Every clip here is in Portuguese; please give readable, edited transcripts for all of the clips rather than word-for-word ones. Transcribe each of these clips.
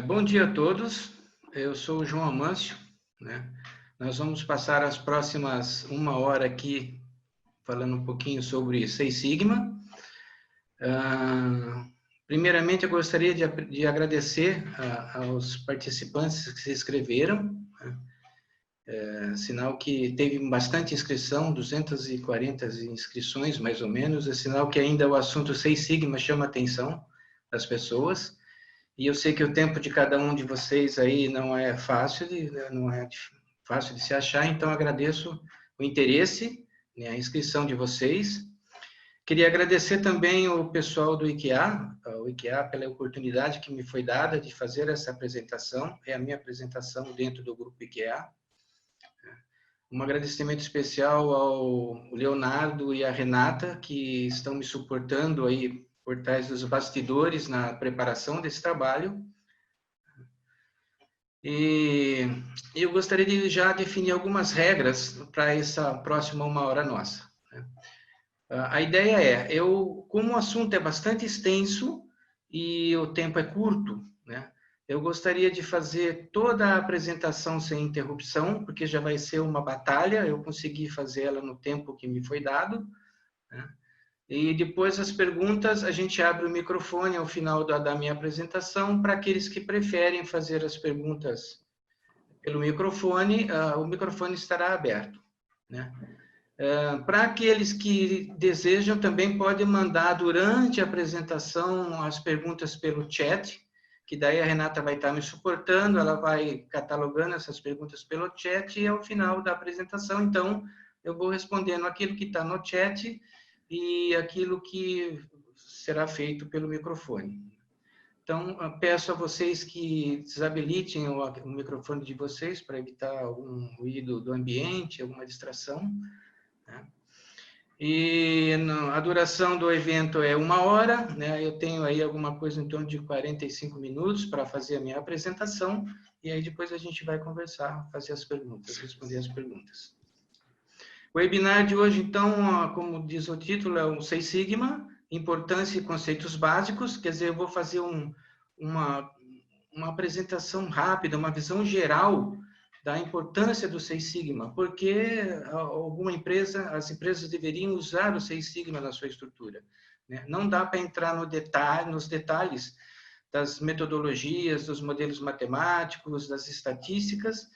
Bom dia a todos, eu sou o João Amâncio, né? Nós vamos passar as próximas 1 hora aqui falando um pouquinho sobre Seis Sigma. Primeiramente, eu gostaria de agradecer aos participantes que se inscreveram, né? Sinal que teve bastante inscrição, 240 inscrições, mais ou menos, é sinal que ainda o assunto Seis Sigma chama a atenção das pessoas. E eu sei que o tempo de cada um de vocês aí não é fácil de se achar, então agradeço o interesse, né, a inscrição de vocês. Queria agradecer também o pessoal do IKEA pela oportunidade que me foi dada de fazer essa apresentação, é a minha apresentação dentro do grupo IKEA. Um agradecimento especial ao Leonardo e à Renata, que estão me suportando aí por trás dos bastidores na preparação desse trabalho. E eu gostaria de já definir algumas regras para essa próxima 1 hora nossa. A ideia é, como o assunto é bastante extenso e o tempo é curto, né? Eu gostaria de fazer toda a apresentação sem interrupção, porque já vai ser uma batalha, eu consegui fazer ela no tempo que me foi dado, né? E depois as perguntas, a gente abre o microfone ao final da minha apresentação para aqueles que preferem fazer as perguntas pelo microfone, o microfone estará aberto, né? Para aqueles que desejam, também podem mandar durante a apresentação as perguntas pelo chat, que daí a Renata vai estar me suportando, ela vai catalogando essas perguntas pelo chat e ao final da apresentação, então, eu vou respondendo aquilo que está no chat e aquilo que será feito pelo microfone. Então, peço a vocês que desabilitem o microfone de vocês para evitar algum ruído do ambiente, alguma distração, né? E a duração do evento é 1 hora, né? Eu tenho aí alguma coisa em torno de 45 minutos para fazer a minha apresentação, e aí depois a gente vai conversar, fazer as perguntas, responder as perguntas. O webinar de hoje, então, como diz o título, é o Seis Sigma, importância e conceitos básicos. Quer dizer, eu vou fazer uma apresentação rápida, uma visão geral da importância do Seis Sigma, porque as empresas deveriam usar o Seis Sigma na sua estrutura, né? Não dá para entrar nos detalhes das metodologias, dos modelos matemáticos, das estatísticas,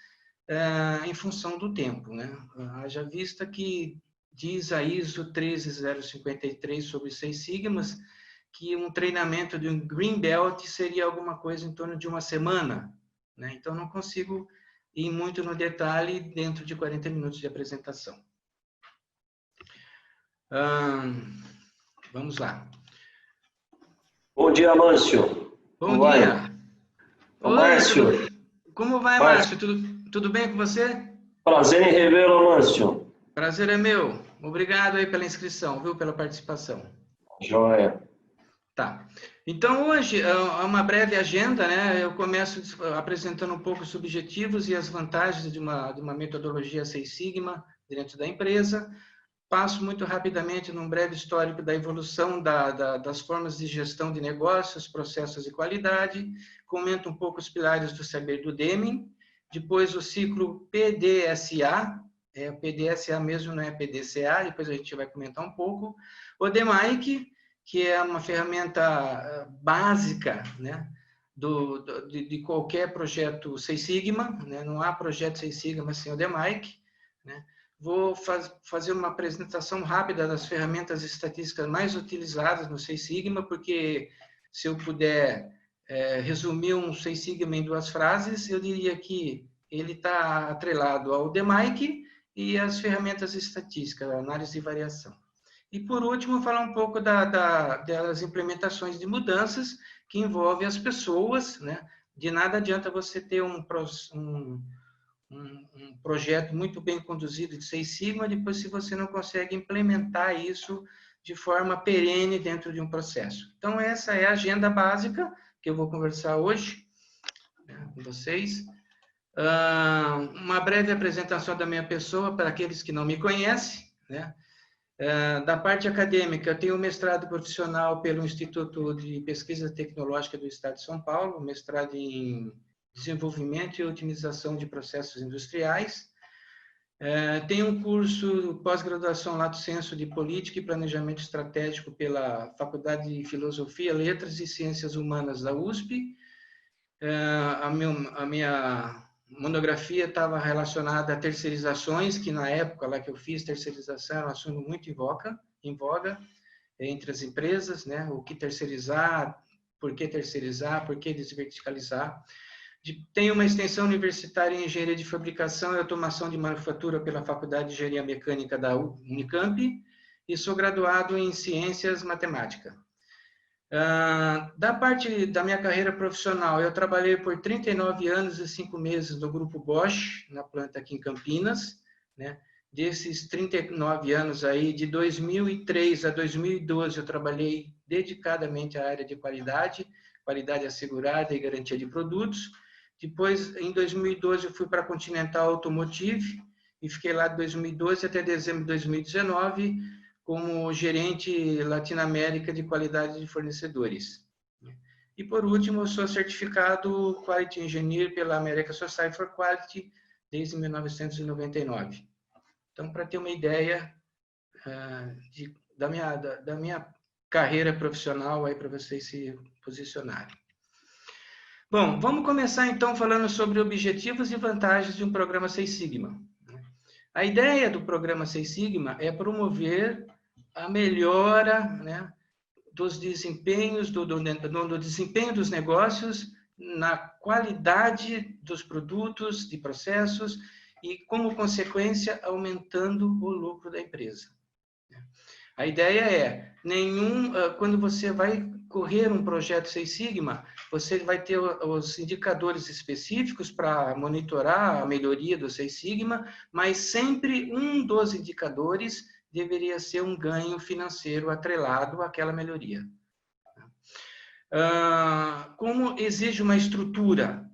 em função do tempo, né? Haja vista que diz a ISO 13053 sobre Seis Sigmas, que um treinamento de um Green Belt seria alguma coisa em torno de 1 semana, né? Então, não consigo ir muito no detalhe dentro de 40 minutos de apresentação. Vamos lá. Bom dia, Márcio. Bom dia. Oi, Márcio. Como vai, Márcio? Tudo bem com você? Prazer em revê-lo, Márcio. Prazer é meu. Obrigado aí pela inscrição, viu? Pela participação. Joia. Tá. Então, hoje, é uma breve agenda, né? Eu começo apresentando um pouco os objetivos e as vantagens de uma metodologia Seis Sigma dentro da empresa. Passo muito rapidamente num breve histórico da evolução das formas de gestão de negócios, processos e qualidade. Comento um pouco os pilares do saber do Deming. Depois, o ciclo PDSA. O PDSA mesmo, não é PDCA. Depois a gente vai comentar um pouco. O DMAIC, que é uma ferramenta básica, né, de qualquer projeto Seis Sigma, né? Não há projeto Seis Sigma sem o DMAIC, né? Vou fazer uma apresentação rápida das ferramentas estatísticas mais utilizadas no Seis Sigma, porque se eu puder resumir um Seis Sigma em 2 frases, eu diria que ele está atrelado ao DMAIC e às ferramentas estatísticas, análise de variação. E, por último, falar um pouco das implementações de mudanças que envolvem as pessoas, né? De nada adianta você ter um projeto muito bem conduzido de Seis Sigma, depois se você não consegue implementar isso de forma perene dentro de um processo. Então, essa é a agenda básica que eu vou conversar hoje, né, com vocês. Uma breve apresentação da minha pessoa para aqueles que não me conhecem, né? Da parte acadêmica, eu tenho mestrado profissional pelo Instituto de Pesquisa Tecnológica do Estado de São Paulo, mestrado em Desenvolvimento e Otimização de Processos Industriais. Tenho um curso pós-graduação Lato Sensu de Política e Planejamento Estratégico pela Faculdade de Filosofia, Letras e Ciências Humanas da USP. A minha monografia estava relacionada a terceirizações, que na época lá que eu fiz terceirização era um assunto muito em voga entre as empresas, né? O que terceirizar, por que desverticalizar. Tenho uma extensão universitária em Engenharia de Fabricação e Automação de Manufatura pela Faculdade de Engenharia Mecânica da Unicamp e sou graduado em Ciências Matemáticas. Da parte da minha carreira profissional, eu trabalhei por 39 anos e 5 meses no Grupo Bosch, na planta aqui em Campinas, né? Desses 39 anos aí, de 2003 a 2012, eu trabalhei dedicadamente à área de qualidade assegurada e garantia de produtos. Depois, em 2012, eu fui para a Continental Automotive e fiquei lá de 2012 até dezembro de 2019 como gerente Latinoamérica de qualidade de fornecedores. E, por último, eu sou certificado Quality Engineer pela American Society for Quality desde 1999. Então, para ter uma ideia da minha carreira profissional, aí para vocês se posicionarem. Bom, vamos começar então falando sobre objetivos e vantagens de um programa Seis Sigma. A ideia do programa Seis Sigma é promover a melhora, né, dos desempenhos, do desempenho dos negócios, na qualidade dos produtos, de processos e, como consequência, aumentando o lucro da empresa. A ideia é, quando você vai correr um projeto Seis Sigma, você vai ter os indicadores específicos para monitorar a melhoria do Seis Sigma, mas sempre um dos indicadores deveria ser um ganho financeiro atrelado àquela melhoria. Como exige uma estrutura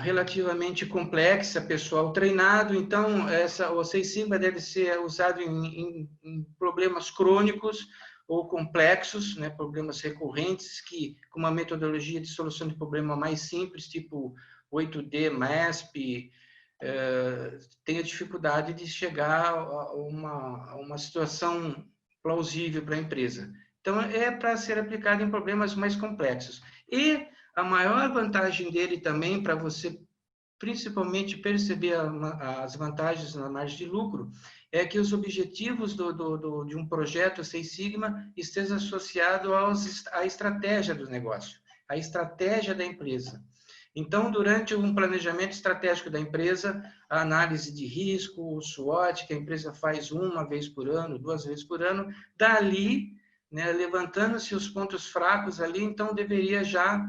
relativamente complexa, pessoal treinado, então o Seis Sigma deve ser usado em problemas crônicos ou complexos, né, problemas recorrentes, que com uma metodologia de solução de problema mais simples, tipo 8D, MASP, tenha dificuldade de chegar a uma situação plausível para a empresa. Então, é para ser aplicado em problemas mais complexos. E a maior vantagem dele também, para você principalmente perceber as vantagens na margem de lucro, é que os objetivos de um projeto Seis Sigma estejam associados à estratégia do negócio, à estratégia da empresa. Então, durante um planejamento estratégico da empresa, a análise de risco, o SWOT, que a empresa faz uma vez por ano, 2 vezes por ano, dali, né, levantando-se os pontos fracos ali, então deveria já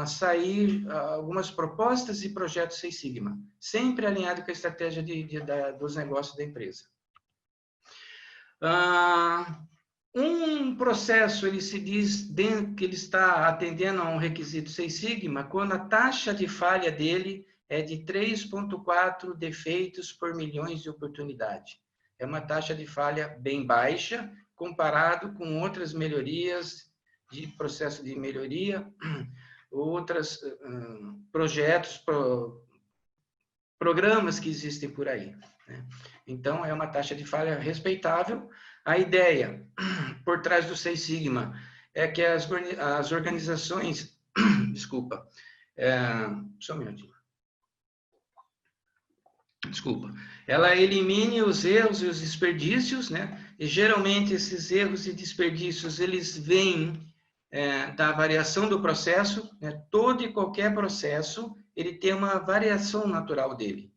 sair algumas propostas e projetos Seis Sigma, sempre alinhado com a estratégia dos negócios da empresa. Um processo, ele se diz que ele está atendendo a um requisito Seis Sigma quando a taxa de falha dele é de 3,4 defeitos por milhões de oportunidade. É uma taxa de falha bem baixa, comparado com outras melhorias de processo de melhoria, outros projetos, programas que existem por aí, né? Então, é uma taxa de falha respeitável. A ideia por trás do Seis Sigma é que as organizações, desculpa, só um minutinho. Desculpa. Ela elimine os erros e os desperdícios, né? E geralmente esses erros e desperdícios, eles vêm da variação do processo, né? Todo e qualquer processo, ele tem uma variação natural dele.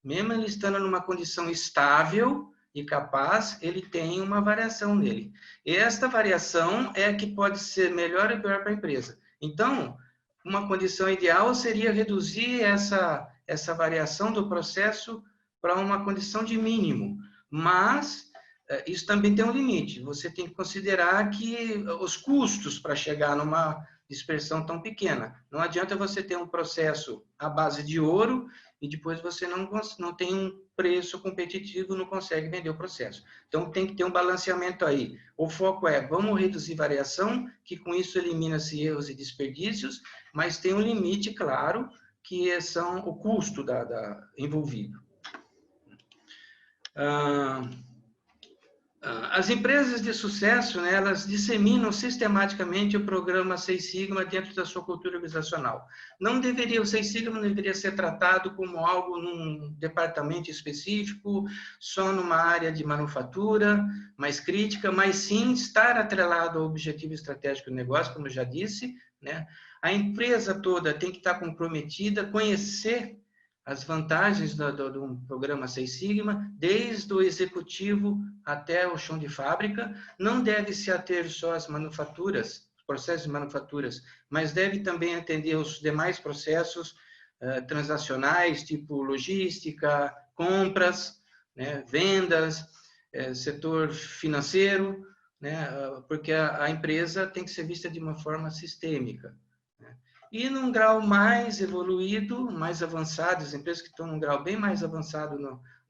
Mesmo ele estando numa condição estável e capaz, ele tem uma variação nele. E esta variação é a que pode ser melhor e pior para a empresa. Então, uma condição ideal seria reduzir essa variação do processo para uma condição de mínimo. Mas isso também tem um limite. Você tem que considerar que os custos para chegar dispersão tão pequena. Não adianta você ter um processo à base de ouro e depois você não tem um preço competitivo, não consegue vender o processo. Então, tem que ter um balanceamento aí. O foco é, vamos reduzir variação, que com isso elimina-se erros e desperdícios, mas tem um limite, claro, que são o custo envolvido. As empresas de sucesso, né, elas disseminam sistematicamente o programa Seis Sigma dentro da sua cultura organizacional. O Seis Sigma não deveria ser tratado como algo num departamento específico, só numa área de manufatura mais crítica, mas sim estar atrelado ao objetivo estratégico do negócio, como eu já disse, né? A empresa toda tem que estar comprometida, conhecer as vantagens do programa Seis Sigma, desde o executivo até o chão de fábrica. Não deve se ater só às manufaturas, processos de manufaturas, mas deve também atender os demais processos transacionais, tipo logística, compras, né, vendas, setor financeiro, né, porque a empresa tem que ser vista de uma forma sistêmica. E num grau mais evoluído, mais avançado, as empresas que estão num grau bem mais avançado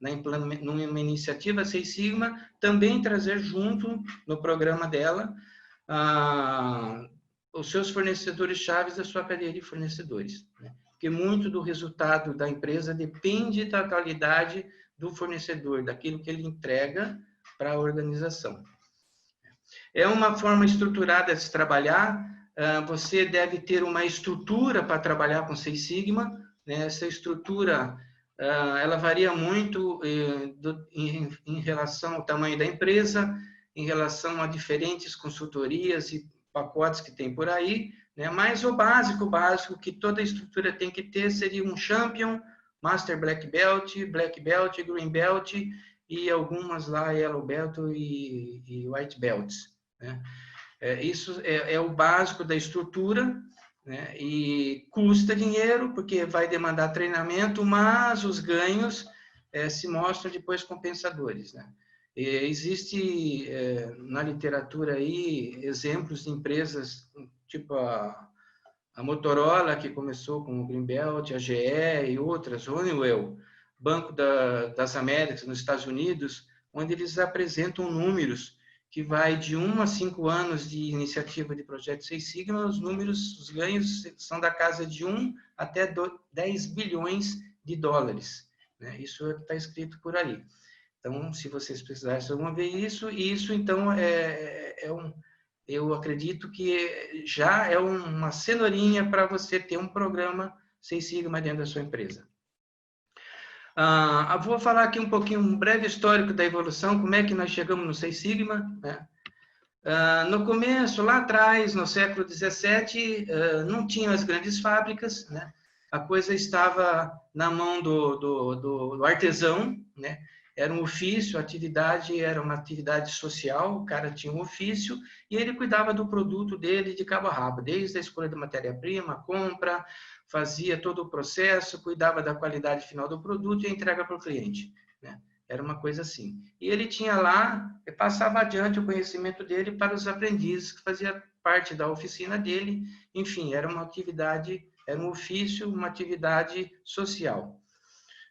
numa iniciativa Seis Sigma, também trazer junto no programa dela os seus fornecedores chaves da sua cadeia de fornecedores, né? Porque muito do resultado da empresa depende da qualidade do fornecedor, daquilo que ele entrega para a organização. É uma forma estruturada de se trabalhar. Você deve ter uma estrutura para trabalhar com Seis Sigma, né? Essa estrutura, ela varia muito em relação ao tamanho da empresa, em relação a diferentes consultorias e pacotes que tem por aí, né? Mas o básico que toda estrutura tem que ter seria um Champion, Master Black Belt, Green Belt e algumas lá Yellow Belt e White Belts, né? Isso é o básico da estrutura, né? E custa dinheiro, porque vai demandar treinamento, mas os ganhos se mostram depois compensadores, né? Existe na literatura aí exemplos de empresas tipo a Motorola, que começou com o Greenbelt, a GE e outras, Honeywell, Banco das Américas nos Estados Unidos, onde eles apresentam números que vai de 1 a 5 anos de iniciativa de projeto Seis Sigma, os ganhos são da casa de 1 até 10 bilhões de dólares, né? Isso está escrito por aí. Então, se vocês precisarem, vocês vão ver isso, e isso, então, eu acredito que já é uma cenourinha para você ter um programa Seis Sigma dentro da sua empresa. Vou falar aqui um breve histórico da evolução, como é que nós chegamos no Seis Sigma, né? No começo, lá atrás, no século XVII, não tinham as grandes fábricas, né? A coisa estava na mão do artesão, né? Era um ofício, a atividade era uma atividade social, o cara tinha um ofício e ele cuidava do produto dele de cabo a rabo, desde a escolha da matéria-prima, compra, fazia todo o processo, cuidava da qualidade final do produto e a entrega para o cliente, né? Era uma coisa assim. E ele tinha lá, passava adiante o conhecimento dele para os aprendizes, que fazia parte da oficina dele. Enfim, era uma atividade, era um ofício, uma atividade social.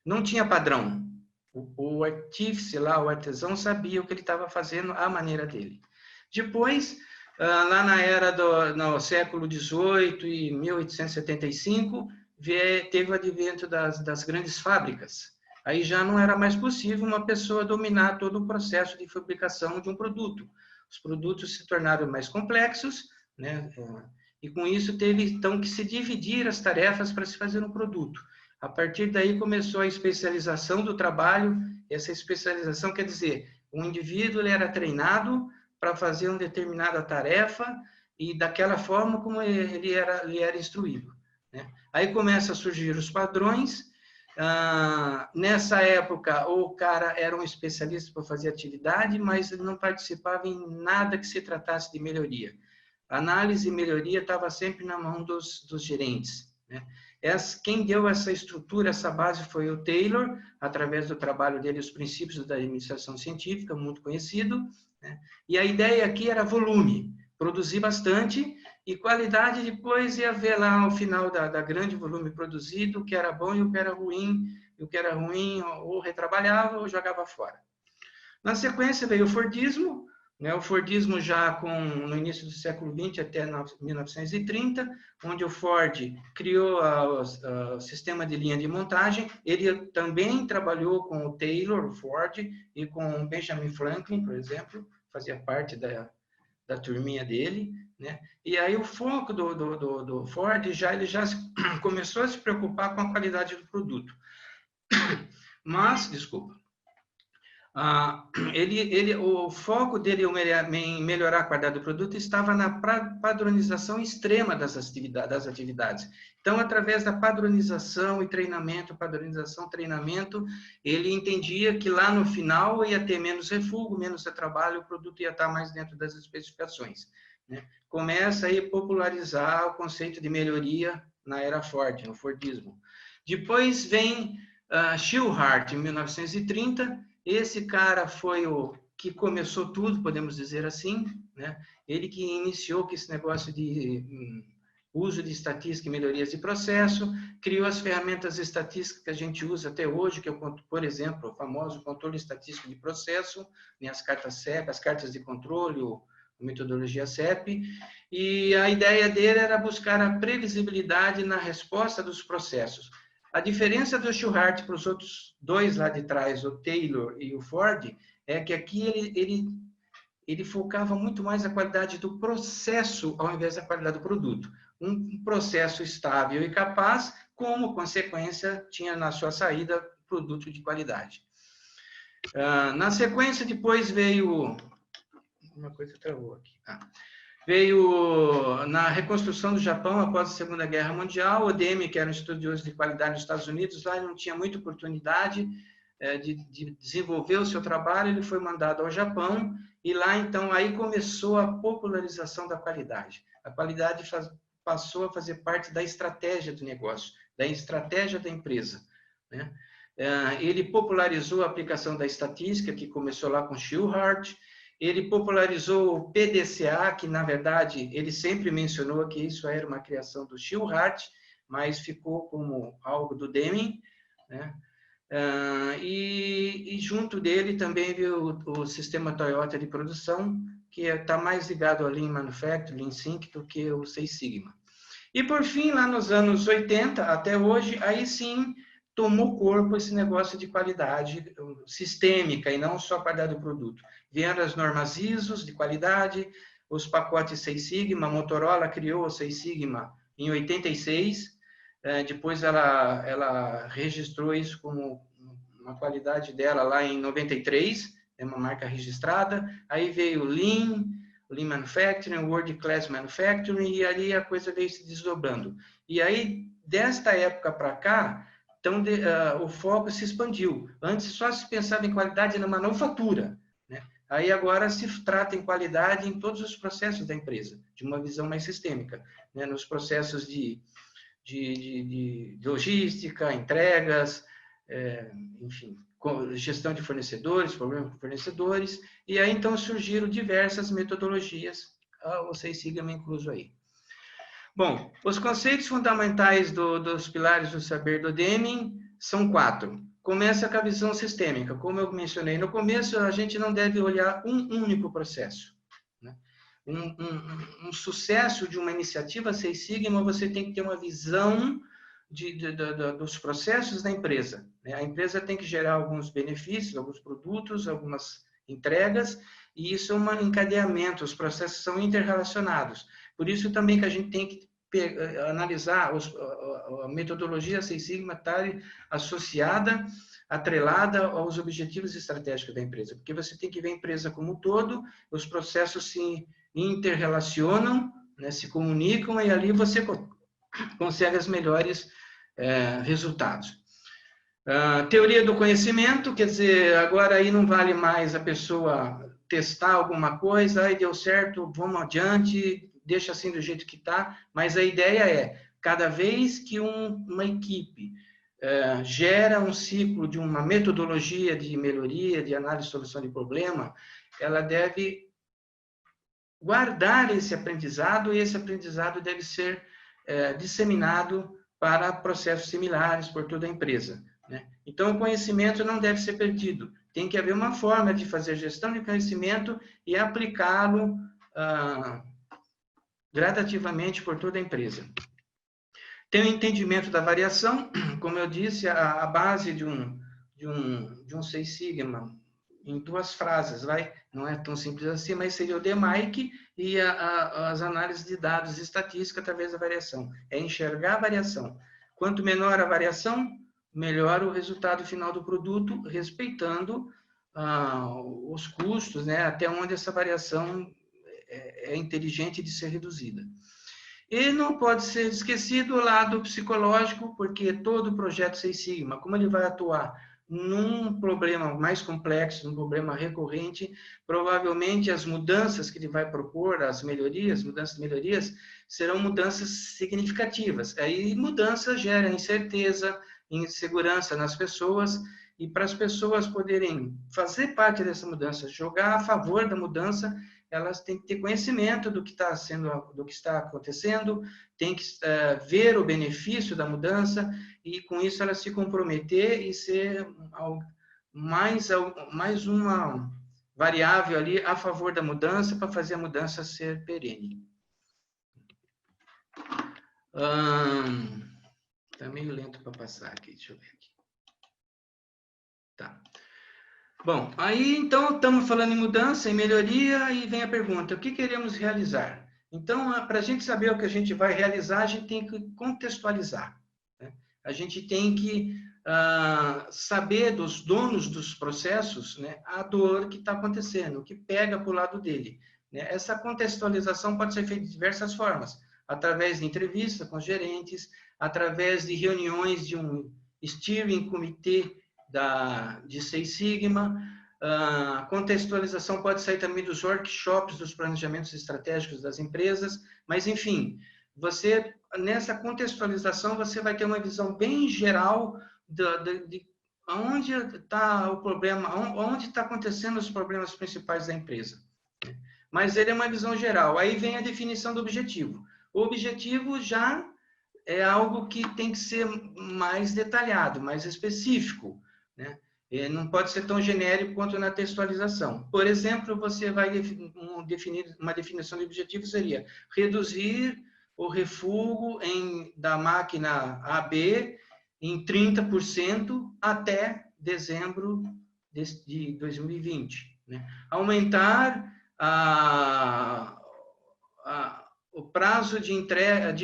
Não tinha padrão. O artífice lá, o artesão, sabia o que ele estava fazendo à maneira dele. Depois, lá no século XVIII e 1875, teve o advento das grandes fábricas. Aí já não era mais possível uma pessoa dominar todo o processo de fabricação de um produto. Os produtos se tornaram mais complexos, né? E com isso teve então que se dividir as tarefas para se fazer um produto. A partir daí começou a especialização do trabalho. Essa especialização quer dizer, o indivíduo ele era treinado para fazer uma determinada tarefa e daquela forma como ele era instruído, né? Aí começa a surgir os padrões. Nessa época, o cara era um especialista para fazer atividade, mas ele não participava em nada que se tratasse de melhoria. A análise e melhoria estava sempre na mão dos gerentes, né? Quem deu essa estrutura, essa base foi o Taylor, através do trabalho dele, os princípios da administração científica, muito conhecido, né? E a ideia aqui era volume, produzir bastante E qualidade depois ia ver lá ao final da grande volume produzido, o que era bom e o que era ruim, e o que era ruim ou retrabalhava ou jogava fora. Na sequência veio o Fordismo, né? O Fordismo já no início do século XX até 1930, onde o Ford criou o sistema de linha de montagem. Ele também trabalhou com o Taylor, o Ford, e com o Benjamin Franklin, por exemplo, fazia parte da turminha dele, né? E aí o foco do Ford ele já começou a se preocupar com a qualidade do produto. Mas, desculpa, o foco dele em melhorar a qualidade do produto estava na padronização extrema das atividades. Então, através da padronização e treinamento, ele entendia que lá no final ia ter menos refúgio, menos trabalho, o produto ia estar mais dentro das especificações, né? Começa aí a popularizar o conceito de melhoria na era Ford, no Fordismo. Depois vem Shewhart, em 1930, esse cara foi o que começou tudo, podemos dizer assim, né? Ele que iniciou com esse negócio de uso de estatística e melhorias de processo, criou as ferramentas estatísticas que a gente usa até hoje, que é, por exemplo, o famoso controle estatístico de processo, né? As cartas CEP, as cartas de controle, a metodologia CEP, e a ideia dele era buscar a previsibilidade na resposta dos processos. A diferença do Shewhart para os outros dois lá de trás, o Taylor e o Ford, é que aqui ele focava muito mais na qualidade do processo ao invés da qualidade do produto. Um processo estável e capaz, como consequência, tinha na sua saída produto de qualidade. Na sequência, depois veio... Uma coisa travou aqui. Veio na reconstrução do Japão após a Segunda Guerra Mundial, o DEME, que era um estudioso de qualidade nos Estados Unidos, lá ele não tinha muita oportunidade de desenvolver o seu trabalho, ele foi mandado ao Japão, e lá, então, aí começou a popularização da qualidade. A qualidade passou a fazer parte da estratégia do negócio, da estratégia da empresa, né? Ele popularizou a aplicação da estatística, que começou lá com Shewhart. Ele popularizou o PDCA, que, na verdade, ele sempre mencionou que isso era uma criação do Shewhart, mas ficou como algo do Deming, né? E junto dele também veio o sistema Toyota de produção, que está mais ligado ao Lean Manufacturing, Lean Sync, do que o Six Sigma. E, por fim, lá nos anos 80, até hoje, aí sim tomou corpo esse negócio de qualidade sistêmica e não só a qualidade do produto. Vieram as normas ISO de qualidade, os pacotes Six Sigma, a Motorola criou o Six Sigma em 86, depois ela registrou isso como uma qualidade dela lá em 93, é uma marca registrada, aí veio o Lean Manufacturing, World Class Manufacturing, e ali a coisa veio se desdobrando. E aí, desta época para cá, então, o foco se expandiu. Antes só se pensava em qualidade na manufatura, né? Aí agora se trata em qualidade em todos os processos da empresa, de uma visão mais sistêmica, né? Nos processos de logística, entregas, enfim, gestão de fornecedores, problemas com fornecedores, e aí então surgiram diversas metodologias, o Six Sigma incluso aí. Bom, os conceitos fundamentais dos pilares do saber do Deming são 4. Começa com a visão sistêmica. Como eu mencionei no começo, a gente não deve olhar um único processo, né? Um sucesso de uma iniciativa Six Sigma, você tem que ter uma visão dos processos da empresa, né? A empresa tem que gerar alguns benefícios, alguns produtos, algumas entregas, e isso é um encadeamento, os processos são interrelacionados. Por isso também que a gente tem que analisar a metodologia Six Sigma estar associada, atrelada aos objetivos estratégicos da empresa, porque você tem que ver a empresa como um todo, os processos se interrelacionam, né, se comunicam, e ali você consegue os melhores resultados. Teoria do conhecimento, quer dizer, agora aí não vale mais a pessoa testar alguma coisa, aí deu certo, vamos adiante, deixa assim do jeito que está, mas a ideia é, cada vez que uma equipe gera um ciclo de uma metodologia de melhoria, de análise e solução de problema, ela deve guardar esse aprendizado, e esse aprendizado deve ser disseminado para processos similares por toda a empresa, né? Então, o conhecimento não deve ser perdido. Tem que haver uma forma de fazer gestão de conhecimento e aplicá-lo gradativamente por toda a empresa. Tem o entendimento da variação, como eu disse, a base de um Seis Sigma, em 2 frases, não é tão simples assim, mas seria o DMAIC e as análises de dados estatísticas através da variação. É enxergar a variação. Quanto menor a variação, melhor o resultado final do produto, respeitando os custos, né, até onde essa variação é inteligente de ser reduzida. E não pode ser esquecido o lado psicológico, porque todo projeto Seis Sigma, como ele vai atuar num problema mais complexo, num problema recorrente, provavelmente as mudanças que ele vai propor, as melhorias, serão mudanças significativas. Aí mudanças geram incerteza, insegurança nas pessoas, e para as pessoas poderem fazer parte dessa mudança, jogar a favor da mudança, elas têm que ter conhecimento do que está acontecendo, têm que ver o benefício da mudança, e com isso elas se comprometer e ser mais uma variável ali a favor da mudança, para fazer a mudança ser perene. Está meio lento para passar aqui, deixa eu ver aqui. Tá. Bom, aí então estamos falando em mudança, em melhoria, e vem a pergunta, o que queremos realizar? Então, para a gente saber o que a gente vai realizar, a gente tem que contextualizar, né? A gente tem que saber dos donos dos processos, né, a dor que está acontecendo, o que pega para o lado dele, né? Essa contextualização pode ser feita de diversas formas, através de entrevistas com os gerentes, através de reuniões de um steering comitê de Seis Sigma. A contextualização pode sair também dos workshops, dos planejamentos estratégicos das empresas, mas, enfim, nessa contextualização, você vai ter uma visão bem geral de onde está o problema, onde está acontecendo os problemas principais da empresa. Mas ele é uma visão geral. Aí vem a definição do objetivo. O objetivo já é algo que tem que ser mais detalhado, mais específico, né? Não pode ser tão genérico quanto na textualização. Por exemplo, você vai definir uma definição de objetivo, seria reduzir o refúgio da máquina AB em 30% até dezembro de 2020, né? Aumentar o prazo de entrega,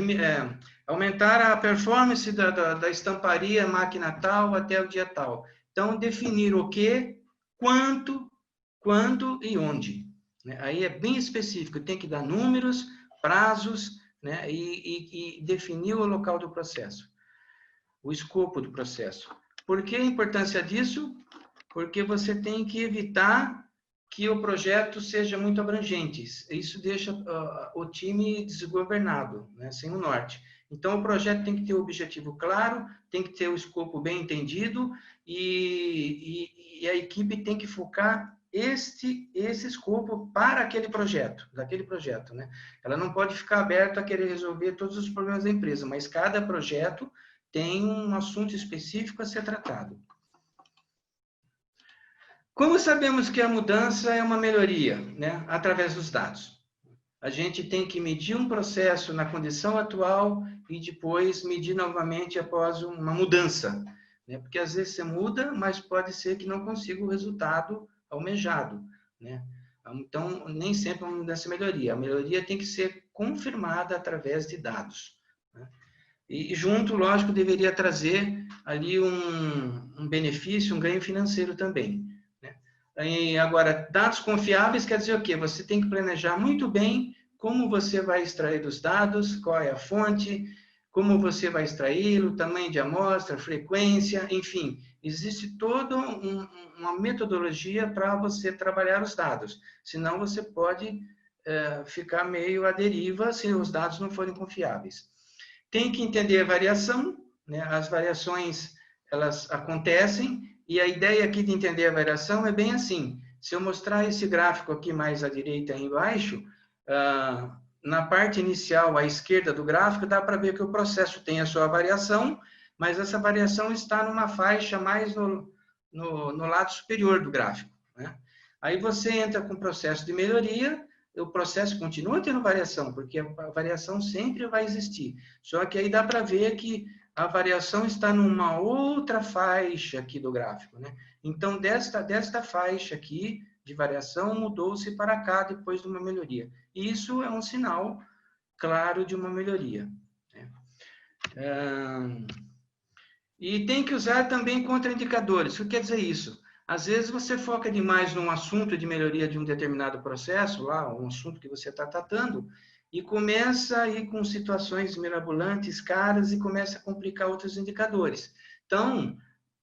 aumentar a performance da estamparia máquina tal até o dia tal. Então, definir o que, quanto, quando e onde, né? Aí é bem específico, tem que dar números, prazos, né? E definir o local do processo, o escopo do processo. Por que a importância disso? Porque você tem que evitar que o projeto seja muito abrangente. Isso deixa o time desgovernado, né? Sem o norte. Então, o projeto tem que ter o objetivo claro, tem que ter o escopo bem entendido, e a equipe tem que focar esse escopo para daquele projeto, né? Ela não pode ficar aberta a querer resolver todos os problemas da empresa, mas cada projeto tem um assunto específico a ser tratado. Como sabemos que a mudança é uma melhoria, né? Através dos dados. A gente tem que medir um processo na condição atual e depois medir novamente após uma mudança, né? Porque às vezes você muda, mas pode ser que não consiga o resultado almejado, né? Então, nem sempre uma mudança é melhoria. A melhoria tem que ser confirmada através de dados, né? E junto, lógico, deveria trazer ali um benefício, um ganho financeiro também. E agora, dados confiáveis quer dizer o quê? Você tem que planejar muito bem como você vai extrair dos dados, qual é a fonte, como você vai extraí-lo, tamanho de amostra, frequência, enfim. Existe toda uma metodologia para você trabalhar os dados. Senão você pode ficar meio à deriva se os dados não forem confiáveis. Tem que entender a variação, né? As variações, elas acontecem. E a ideia aqui de entender a variação é bem assim. Se eu mostrar esse gráfico aqui mais à direita e embaixo, na parte inicial, à esquerda do gráfico, dá para ver que o processo tem a sua variação, mas essa variação está numa faixa mais no lado superior do gráfico, né? Aí você entra com o processo de melhoria, o processo continua tendo variação, porque a variação sempre vai existir. Só que aí dá para ver que a variação está numa outra faixa aqui do gráfico, né? Então, desta faixa aqui de variação, mudou-se para cá depois de uma melhoria. E isso é um sinal claro de uma melhoria, né? E tem que usar também contraindicadores. O que quer dizer isso? Às vezes você foca demais num assunto de melhoria de um determinado processo, lá, um assunto que você está tratando, e começa a ir com situações mirabolantes, caras, e começa a complicar outros indicadores. Então,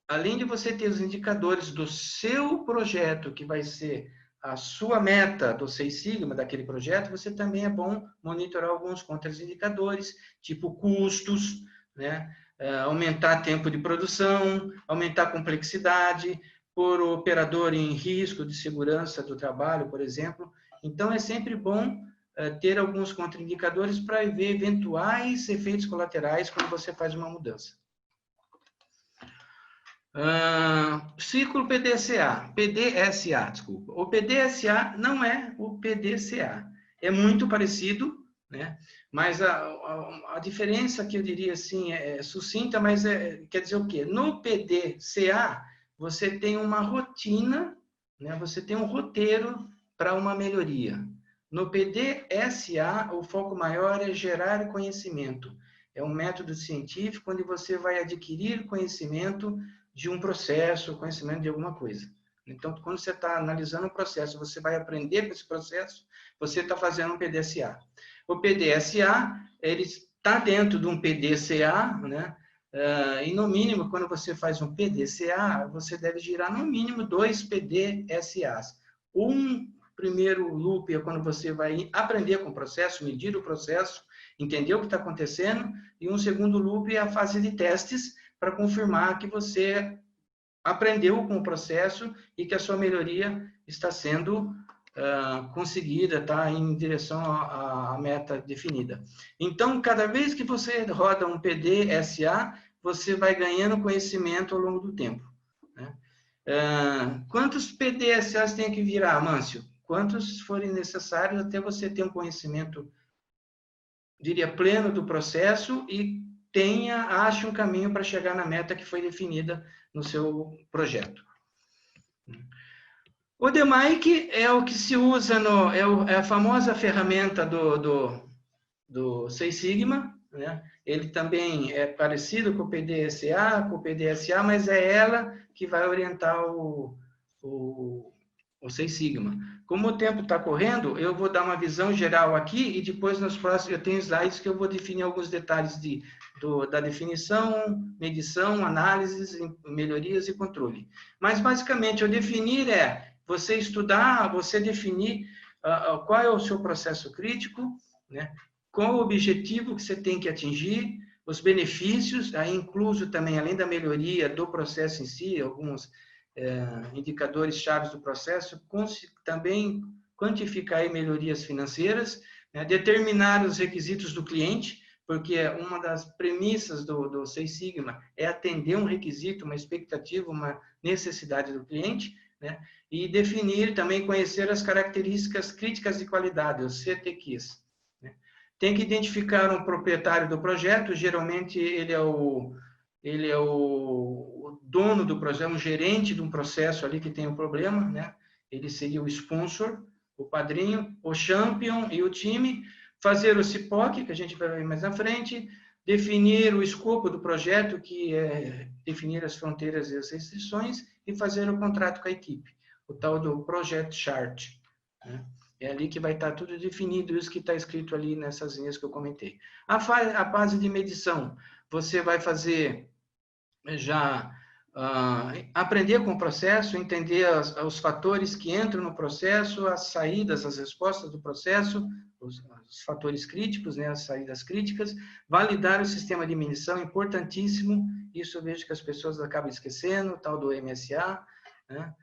além de você ter os indicadores do seu projeto, que vai ser a sua meta do Seis Sigma, daquele projeto, você também é bom monitorar alguns contraindicadores, tipo custos, né? Aumentar tempo de produção, aumentar a complexidade, por operador em risco de segurança do trabalho, por exemplo. Então, é sempre bom ter alguns contraindicadores para ver eventuais efeitos colaterais quando você faz uma mudança. Ciclo PDCA, desculpa. O PDSA não é o PDCA. É muito parecido, né? Mas a diferença que eu diria assim é sucinta, mas quer dizer o quê? No PDCA, você tem uma rotina, né? Você tem um roteiro para uma melhoria. No PDSA, o foco maior é gerar conhecimento. É um método científico onde você vai adquirir conhecimento de um processo, conhecimento de alguma coisa. Então, quando você está analisando um processo, você vai aprender com esse processo, você está fazendo um PDSA. O PDSA, ele está dentro de um PDCA, né? E no mínimo, quando você faz um PDCA, você deve girar no mínimo 2 PDSAs. Um primeiro loop é quando você vai aprender com o processo, medir o processo, entender o que está acontecendo, e um segundo loop é a fase de testes, para confirmar que você aprendeu com o processo e que a sua melhoria está sendo conseguida, está em direção à meta definida. Então, cada vez que você roda um PDSA, você vai ganhando conhecimento ao longo do tempo, né? Quantos PDSAs tem que virar, Mâncio? Quantos forem necessários até você ter um conhecimento, diria, pleno do processo e ache um caminho para chegar na meta que foi definida no seu projeto. O DMAIC é o que se usa, é a famosa ferramenta do Seis Sigma, né? Ele também é parecido com o PDSA, mas é ela que vai orientar o Seis Sigma. Como o tempo está correndo, eu vou dar uma visão geral aqui e depois nos próximos eu tenho slides que eu vou definir alguns detalhes da definição, medição, análises, melhorias e controle. Mas, basicamente, o definir é você estudar, você definir qual é o seu processo crítico, né? Qual o objetivo que você tem que atingir, os benefícios, aí incluso também, além da melhoria do processo em si, alguns indicadores chaves do processo, também quantificar aí melhorias financeiras, né? Determinar os requisitos do cliente, porque uma das premissas do Seis Sigma é atender um requisito, uma expectativa, uma necessidade do cliente, né? E definir, também conhecer as características críticas de qualidade, os CTQs. Né? Tem que identificar um proprietário do projeto, geralmente ele é o dono do projeto, um gerente de um processo ali que tem um problema, né? Ele seria o sponsor, o padrinho, o champion e o time. Fazer o CIPOC, que a gente vai ver mais na frente, definir o escopo do projeto, que é definir as fronteiras e as restrições, e fazer o contrato com a equipe, o tal do Project Chart, né? É ali que vai estar tudo definido, isso que está escrito ali nessas linhas que eu comentei. A fase de medição, você vai fazer já aprender com o processo, entender os fatores que entram no processo, as saídas, as respostas do processo, os fatores críticos, né, as saídas críticas, validar o sistema de medição, importantíssimo, isso eu vejo que as pessoas acabam esquecendo, tal do MSA, né?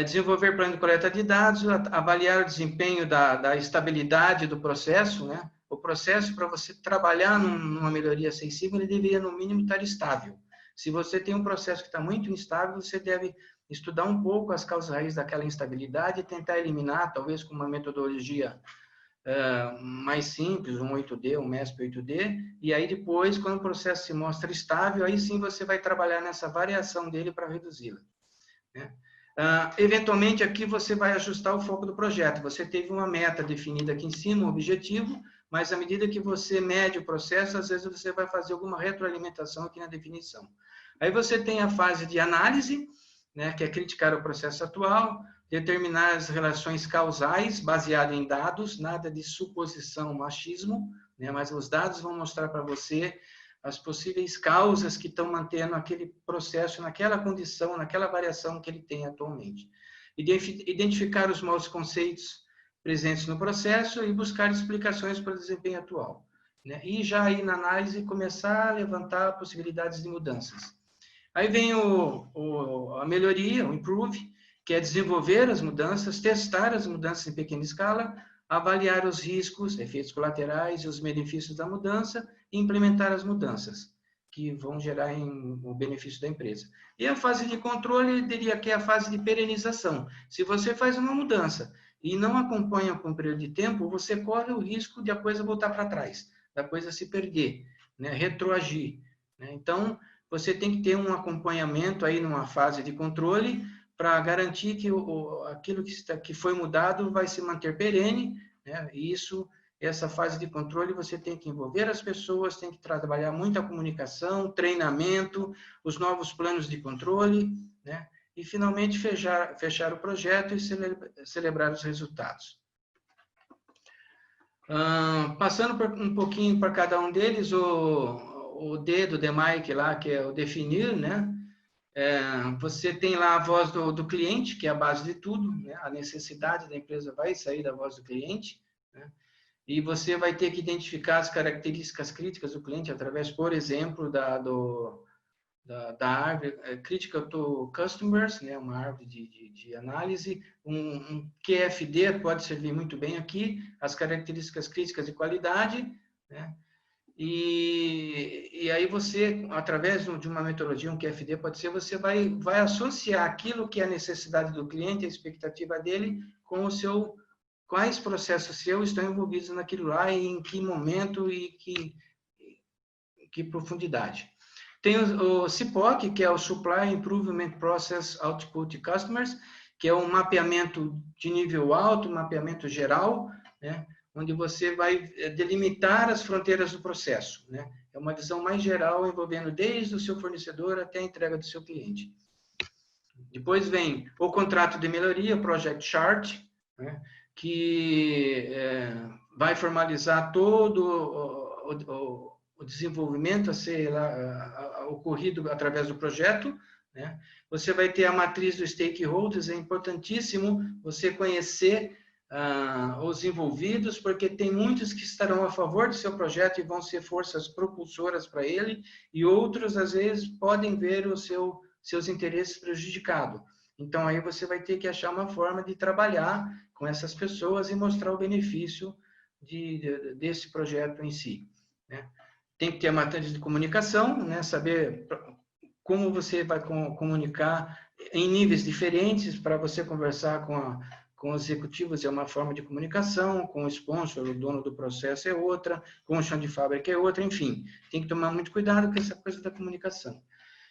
Desenvolver plano de coleta de dados, avaliar o desempenho da estabilidade do processo, né? O processo, para você trabalhar numa melhoria sensível, ele deveria, no mínimo, estar estável. Se você tem um processo que está muito instável, você deve estudar um pouco as causas raízes daquela instabilidade e tentar eliminar, talvez com uma metodologia mais simples, um 8D, um MESP 8D, e aí depois, quando o processo se mostra estável, aí sim você vai trabalhar nessa variação dele para reduzi-la, né? Eventualmente, aqui você vai ajustar o foco do projeto. Você teve uma meta definida aqui em cima, um objetivo, mas à medida que você mede o processo, às vezes você vai fazer alguma retroalimentação aqui na definição. Aí você tem a fase de análise, né, que é criticar o processo atual, determinar as relações causais baseado em dados, nada de suposição, machismo, né, mas os dados vão mostrar para você as possíveis causas que estão mantendo aquele processo naquela condição, naquela variação que ele tem atualmente. Identificar os maus conceitos presentes no processo e buscar explicações para o desempenho atual, né? E já aí na análise começar a levantar possibilidades de mudanças. Aí vem a melhoria, o improve, que é desenvolver as mudanças, testar as mudanças em pequena escala, avaliar os riscos, efeitos colaterais e os benefícios da mudança e implementar as mudanças que vão gerar o benefício da empresa. E a fase de controle, eu diria que é a fase de perenização. Se você faz uma mudança e não acompanha com um período de tempo, você corre o risco de a coisa voltar para trás, da coisa se perder, né? Retroagir, né? Então, você tem que ter um acompanhamento aí numa fase de controle para garantir que aquilo que foi mudado vai se manter perene, né? E essa fase de controle você tem que envolver as pessoas, tem que trabalhar muita comunicação, treinamento, os novos planos de controle, né? E finalmente fechar o projeto e celebrar os resultados. Passando um pouquinho para cada um deles, o D do DMAIC lá, que é o definir, né? Você tem lá a voz do cliente, que é a base de tudo, né? A necessidade da empresa vai sair da voz do cliente, né? E você vai ter que identificar as características críticas do cliente através, por exemplo, da árvore Critical to Customers, né? Uma árvore de análise. Um QFD pode servir muito bem aqui, as características críticas de qualidade, né? E aí você, através de uma metodologia, um QFD pode ser, você vai associar aquilo que é a necessidade do cliente, a expectativa dele, com quais processos seus estão envolvidos naquilo lá e em que momento e que profundidade. Tem o CIPOC, que é o Supply Improvement Process Output Customers, que é um mapeamento de nível alto, um mapeamento geral, né? Onde você vai delimitar as fronteiras do processo, né? É uma visão mais geral, envolvendo desde o seu fornecedor até a entrega do seu cliente. Depois vem o contrato de melhoria, Project Chart, né? Que vai formalizar todo o desenvolvimento a ser ocorrido através do projeto, né? Você vai ter a matriz dos stakeholders, é importantíssimo você conhecer os envolvidos, porque tem muitos que estarão a favor do seu projeto e vão ser forças propulsoras para ele, e outros, às vezes, podem ver seus interesses prejudicados. Então, aí você vai ter que achar uma forma de trabalhar com essas pessoas e mostrar o benefício desse projeto em si, né? Tem que ter uma matriz de comunicação, né? Saber como você vai comunicar em níveis diferentes para você conversar com os executivos é uma forma de comunicação, com o sponsor, o dono do processo é outra, com o chão de fábrica é outra, enfim. Tem que tomar muito cuidado com essa coisa da comunicação.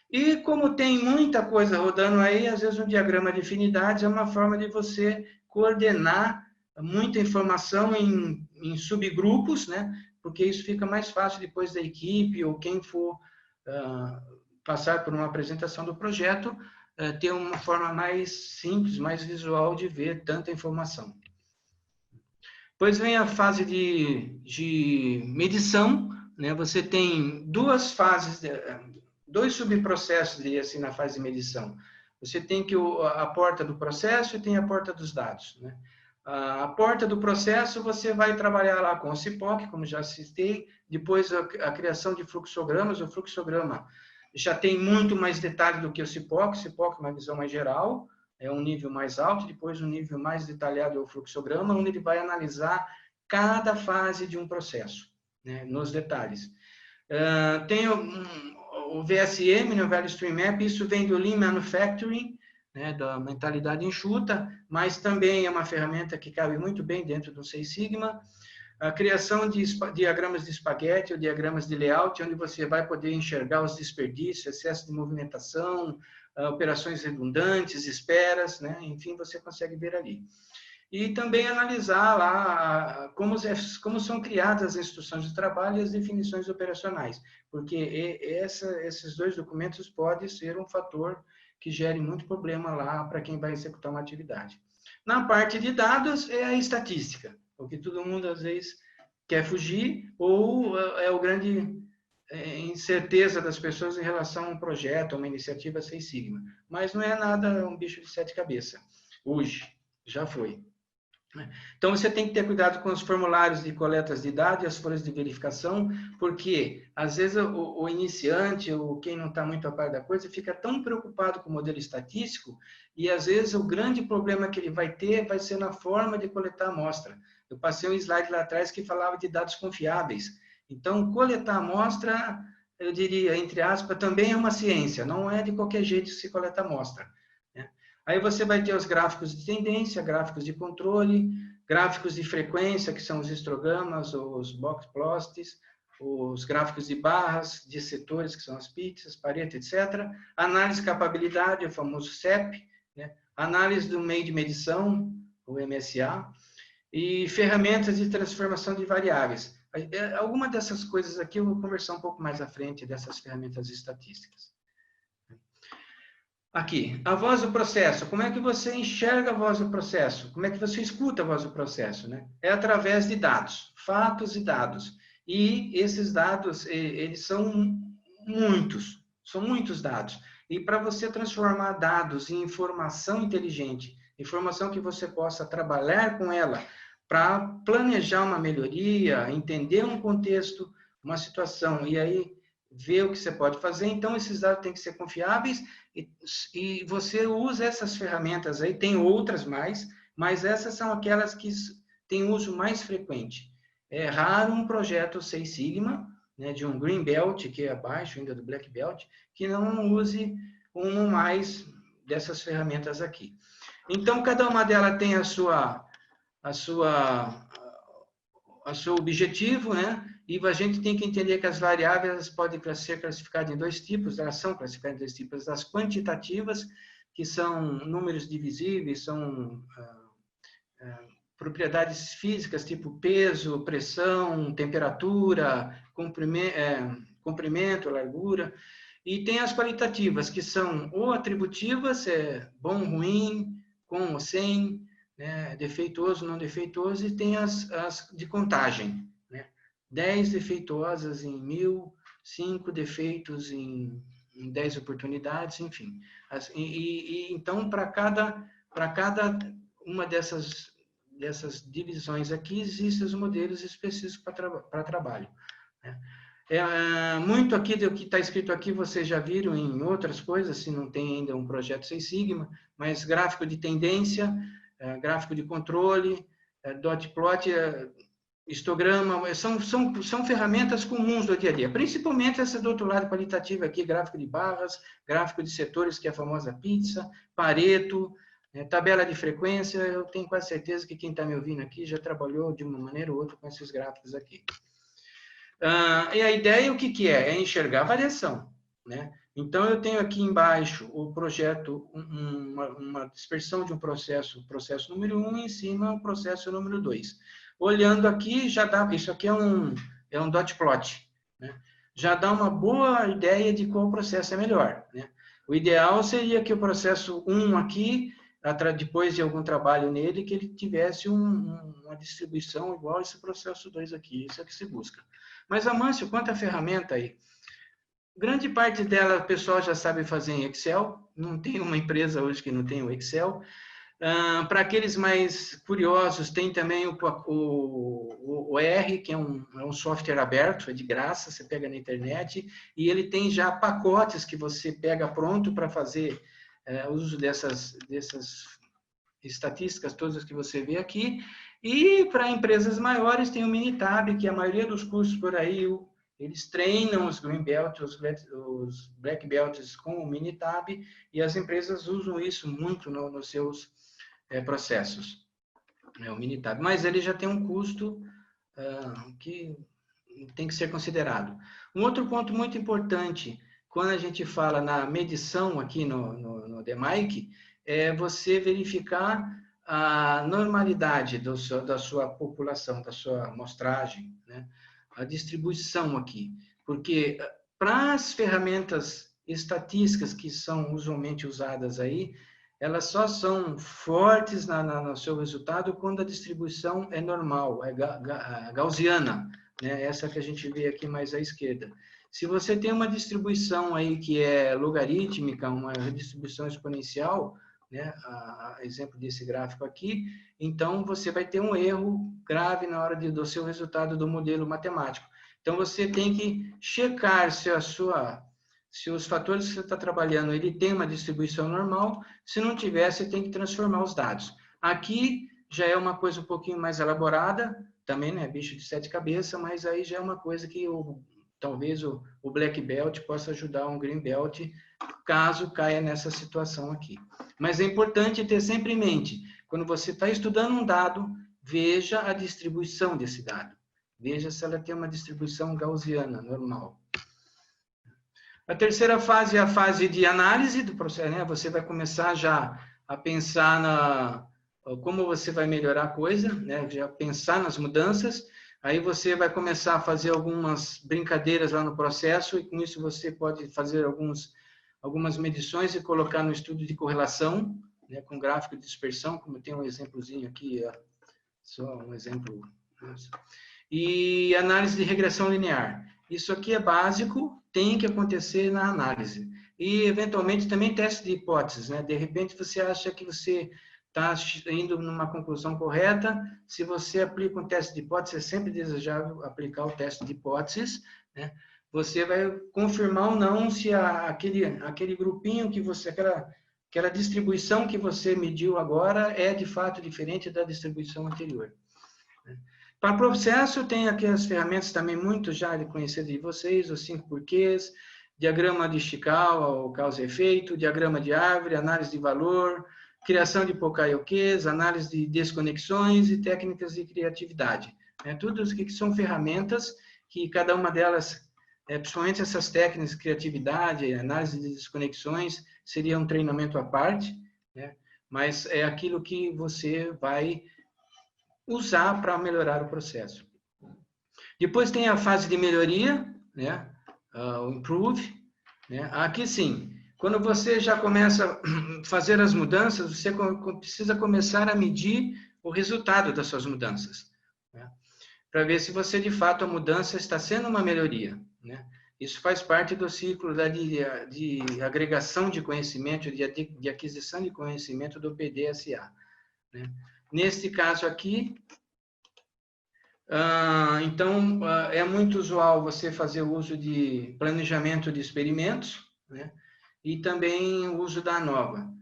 E como tem muita coisa rodando aí, às vezes um diagrama de afinidades é uma forma de você coordenar muita informação em subgrupos, né? Porque isso fica mais fácil depois da equipe ou quem for passar por uma apresentação do projeto, ter uma forma mais simples, mais visual de ver tanta informação. Depois vem a fase de medição, né? Você tem duas fases, dois subprocessos assim, na fase de medição. Você tem a porta do processo e tem a porta dos dados, né? A porta do processo, você vai trabalhar lá com o CIPOC, como já citei, depois a criação de fluxogramas. O fluxograma já tem muito mais detalhe do que o CIPOC é uma visão mais geral, é um nível mais alto, depois um nível mais detalhado é o fluxograma, onde ele vai analisar cada fase de um processo, né, nos detalhes. Tem o VSM, né, o Value Stream Map, isso vem do Lean Manufacturing, né, da mentalidade enxuta, mas também é uma ferramenta que cabe muito bem dentro do Six Sigma. A criação de diagramas de espaguete ou diagramas de layout, onde você vai poder enxergar os desperdícios, excesso de movimentação, operações redundantes, esperas, né? Enfim, você consegue ver ali. E também analisar lá como são criadas as instruções de trabalho e as definições operacionais, porque esses dois documentos podem ser um fator que gere muito problema lá para quem vai executar uma atividade. Na parte de dados, é a estatística, porque todo mundo, às vezes, quer fugir, ou é o grande incerteza das pessoas em relação a um projeto, a uma iniciativa Six Sigma. Mas não é nada um bicho de sete cabeças. Hoje, já foi. Então, você tem que ter cuidado com os formulários de coletas de dados e as folhas de verificação, porque, às vezes, o iniciante, ou quem não está muito a par da coisa, fica tão preocupado com o modelo estatístico, e, às vezes, o grande problema que ele vai ter vai ser na forma de coletar a amostra. Eu passei um slide lá atrás que falava de dados confiáveis. Então, coletar a amostra, eu diria, entre aspas, também é uma ciência, não é de qualquer jeito que se coleta a amostra. Aí você vai ter os gráficos de tendência, gráficos de controle, gráficos de frequência, que são os histogramas, os box plots, os gráficos de barras, de setores, que são as pizzas, Pareto, etc. Análise de capabilidade, o famoso CEP, né? Análise do meio de medição, o MSA, e ferramentas de transformação de variáveis. Alguma dessas coisas aqui eu vou conversar um pouco mais à frente, dessas ferramentas estatísticas. Aqui, a voz do processo. Como é que você enxerga a voz do processo? Como é que você escuta a voz do processo, né? É através de dados, fatos e dados. E esses dados, eles são muitos dados. E para você transformar dados em informação inteligente, informação que você possa trabalhar com ela para planejar uma melhoria, entender um contexto, uma situação, e aí ver o que você pode fazer, então esses dados têm que ser confiáveis e você usa essas ferramentas aí, tem outras mais, mas essas são aquelas que têm uso mais frequente. É raro um projeto Six Sigma, né, de um Green Belt, que é abaixo ainda do Black Belt, que não use um mais dessas ferramentas aqui. Então, cada uma delas tem o seu objetivo, né? E a gente tem que entender que as variáveis podem ser classificadas em dois tipos, elas são classificadas em dois tipos, as quantitativas, que são números divisíveis, são propriedades físicas, tipo peso, pressão, temperatura, comprimento, largura, e tem as qualitativas, que são ou atributivas, bom, ruim, com ou sem, né, defeituoso, não defeituoso, e tem as de contagem, 10 defeituosas em 1000, 5 defeitos em 10 oportunidades, enfim. Então, para cada uma dessas divisões aqui, existem os modelos específicos para trabalho. Muito aqui do que está escrito aqui, vocês já viram em outras coisas, se não tem ainda um projeto Six Sigma, mas gráfico de tendência, gráfico de controle, dot plot, histograma, são ferramentas comuns do dia a dia, principalmente essa do outro lado qualitativo aqui, gráfico de barras, gráfico de setores, que é a famosa pizza, Pareto, tabela de frequência. Eu tenho quase certeza que quem está me ouvindo aqui já trabalhou de uma maneira ou outra com esses gráficos aqui. E a ideia, o que é? É enxergar a variação, né? Então, eu tenho aqui embaixo o projeto, uma dispersão de um processo, processo número 1, e em cima o processo número 2. Olhando aqui, já dá, isso aqui é um dot plot, né? Já dá uma boa ideia de qual processo é melhor, né? O ideal seria que o processo 1 aqui, depois de algum trabalho nele, que ele tivesse uma distribuição igual a esse processo 2 aqui, isso é que se busca. Mas, Amâncio, quanta ferramenta aí? Grande parte dela o pessoal já sabe fazer em Excel, não tem uma empresa hoje que não tem o Excel. Para aqueles mais curiosos, tem também o R, que é um software aberto, é de graça, você pega na internet, e ele tem já pacotes que você pega pronto para fazer o uso dessas estatísticas todas que você vê aqui. E para empresas maiores tem o Minitab, que a maioria dos cursos por aí, eles treinam os Green Belt, os Black Belts com o Minitab, e as empresas usam isso muito nos seus processos, o Minitab. Mas ele já tem um custo que tem que ser considerado. Um outro ponto muito importante, quando a gente fala na medição aqui no DMAIC, é você verificar a normalidade da sua população, da sua amostragem, né? A distribuição aqui. Porque para as ferramentas estatísticas que são usualmente usadas aí, elas só são fortes no seu resultado quando a distribuição é normal, é gaussiana, né? Essa que a gente vê aqui mais à esquerda. Se você tem uma distribuição aí que é logarítmica, uma distribuição exponencial, né, exemplo desse gráfico aqui, então você vai ter um erro grave na hora do seu resultado do modelo matemático. Então você tem que checar se os fatores que você está trabalhando, ele tem uma distribuição normal. Se não tiver, você tem que transformar os dados. Aqui já é uma coisa um pouquinho mais elaborada, também, né, bicho de 7 cabeças, mas aí já é uma coisa que talvez o Black Belt possa ajudar um Green Belt, caso caia nessa situação aqui. Mas é importante ter sempre em mente, quando você está estudando um dado, veja a distribuição desse dado. Veja se ela tem uma distribuição gaussiana, normal. A terceira fase é a fase de análise do processo, né? Você vai começar já a pensar como você vai melhorar a coisa, né? Já pensar nas mudanças. Aí você vai começar a fazer algumas brincadeiras lá no processo e com isso você pode fazer algumas medições e colocar no estudo de correlação, né, com gráfico de dispersão, como tem um exemplozinho aqui, só um exemplo. E análise de regressão linear. Isso aqui é básico, tem que acontecer na análise. E, eventualmente, também teste de hipóteses, né? De repente, você acha que você está indo numa conclusão correta. Se você aplica um teste de hipótese, é sempre desejável aplicar o teste de hipóteses, né? Você vai confirmar ou não se aquele grupinho que você, aquela distribuição que você mediu agora é de fato diferente da distribuição anterior. Para processo, tem aqui as ferramentas também muito já conhecidas de vocês, os 5 porquês, diagrama de Chicao, causa e efeito, diagrama de árvore, análise de valor, criação de Poka-Yoke, análise de desconexões e técnicas de criatividade. Tudo isso que são ferramentas que cada uma delas, principalmente essas técnicas de criatividade, análise de desconexões, seria um treinamento à parte, né? Mas é aquilo que você vai usar para melhorar o processo. Depois tem a fase de melhoria, né? O improve, né? Aqui sim, quando você já começa a fazer as mudanças, você precisa começar a medir o resultado das suas mudanças, né? Para ver se você, de fato, a mudança está sendo uma melhoria, né? Isso faz parte do ciclo de agregação de conhecimento, de aquisição de conhecimento do PDSA, né? Neste caso aqui, então, é muito usual você fazer o uso de planejamento de experimentos, né? E também o uso da ANOVA.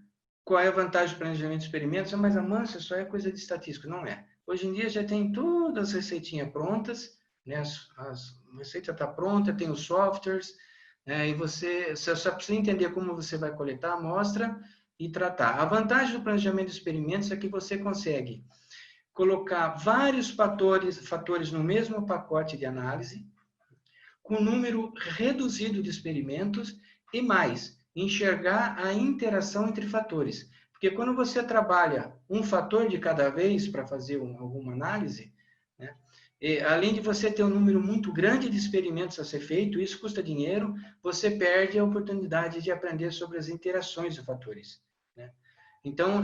Qual é a vantagem do planejamento de experimentos? Mas, Amâncio, só é coisa de estatística. Não é. Hoje em dia já tem todas as receitinhas prontas, né? A receita está pronta, tem os softwares, né? E você só precisa entender como você vai coletar a amostra e tratar. A vantagem do planejamento de experimentos é que você consegue colocar vários fatores no mesmo pacote de análise, com número reduzido de experimentos e mais, enxergar a interação entre fatores. Porque quando você trabalha um fator de cada vez para fazer alguma análise, né, além de você ter um número muito grande de experimentos a ser feito, isso custa dinheiro, você perde a oportunidade de aprender sobre as interações de fatores, né? Então,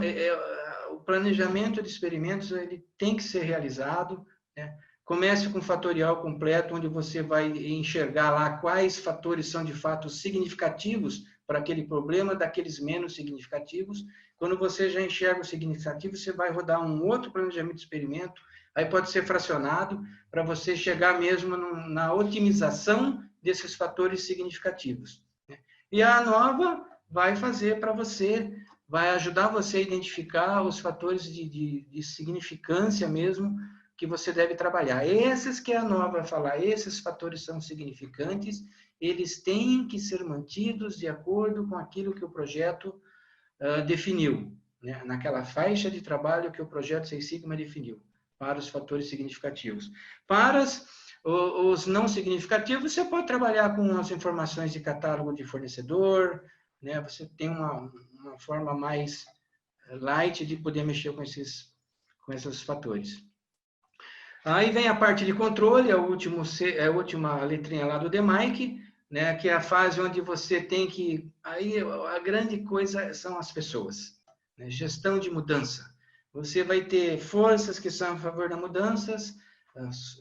o planejamento de experimentos ele tem que ser realizado, né? Comece com um fatorial completo, onde você vai enxergar lá quais fatores são de fato significativos para aquele problema, daqueles menos significativos. Quando você já enxerga o significativo, você vai rodar um outro planejamento de experimento, aí pode ser fracionado, para você chegar mesmo na otimização desses fatores significativos, né? E a ANOVA vai fazer para você, vai ajudar você a identificar os fatores de significância mesmo que você deve trabalhar. Esses que a Nova vai falar, esses fatores são significantes, eles têm que ser mantidos de acordo com aquilo que o projeto definiu, né? Naquela faixa de trabalho que o projeto Seis Sigma definiu, para os fatores significativos. Para os não significativos, você pode trabalhar com as informações de catálogo de fornecedor, né? Você tem uma forma mais light de poder mexer com esses fatores. Aí vem a parte de controle, a última letrinha lá do DMAIC, né, que é a fase onde você tem que... Aí a grande coisa são as pessoas, né, gestão de mudança. Você vai ter forças que são a favor das mudanças,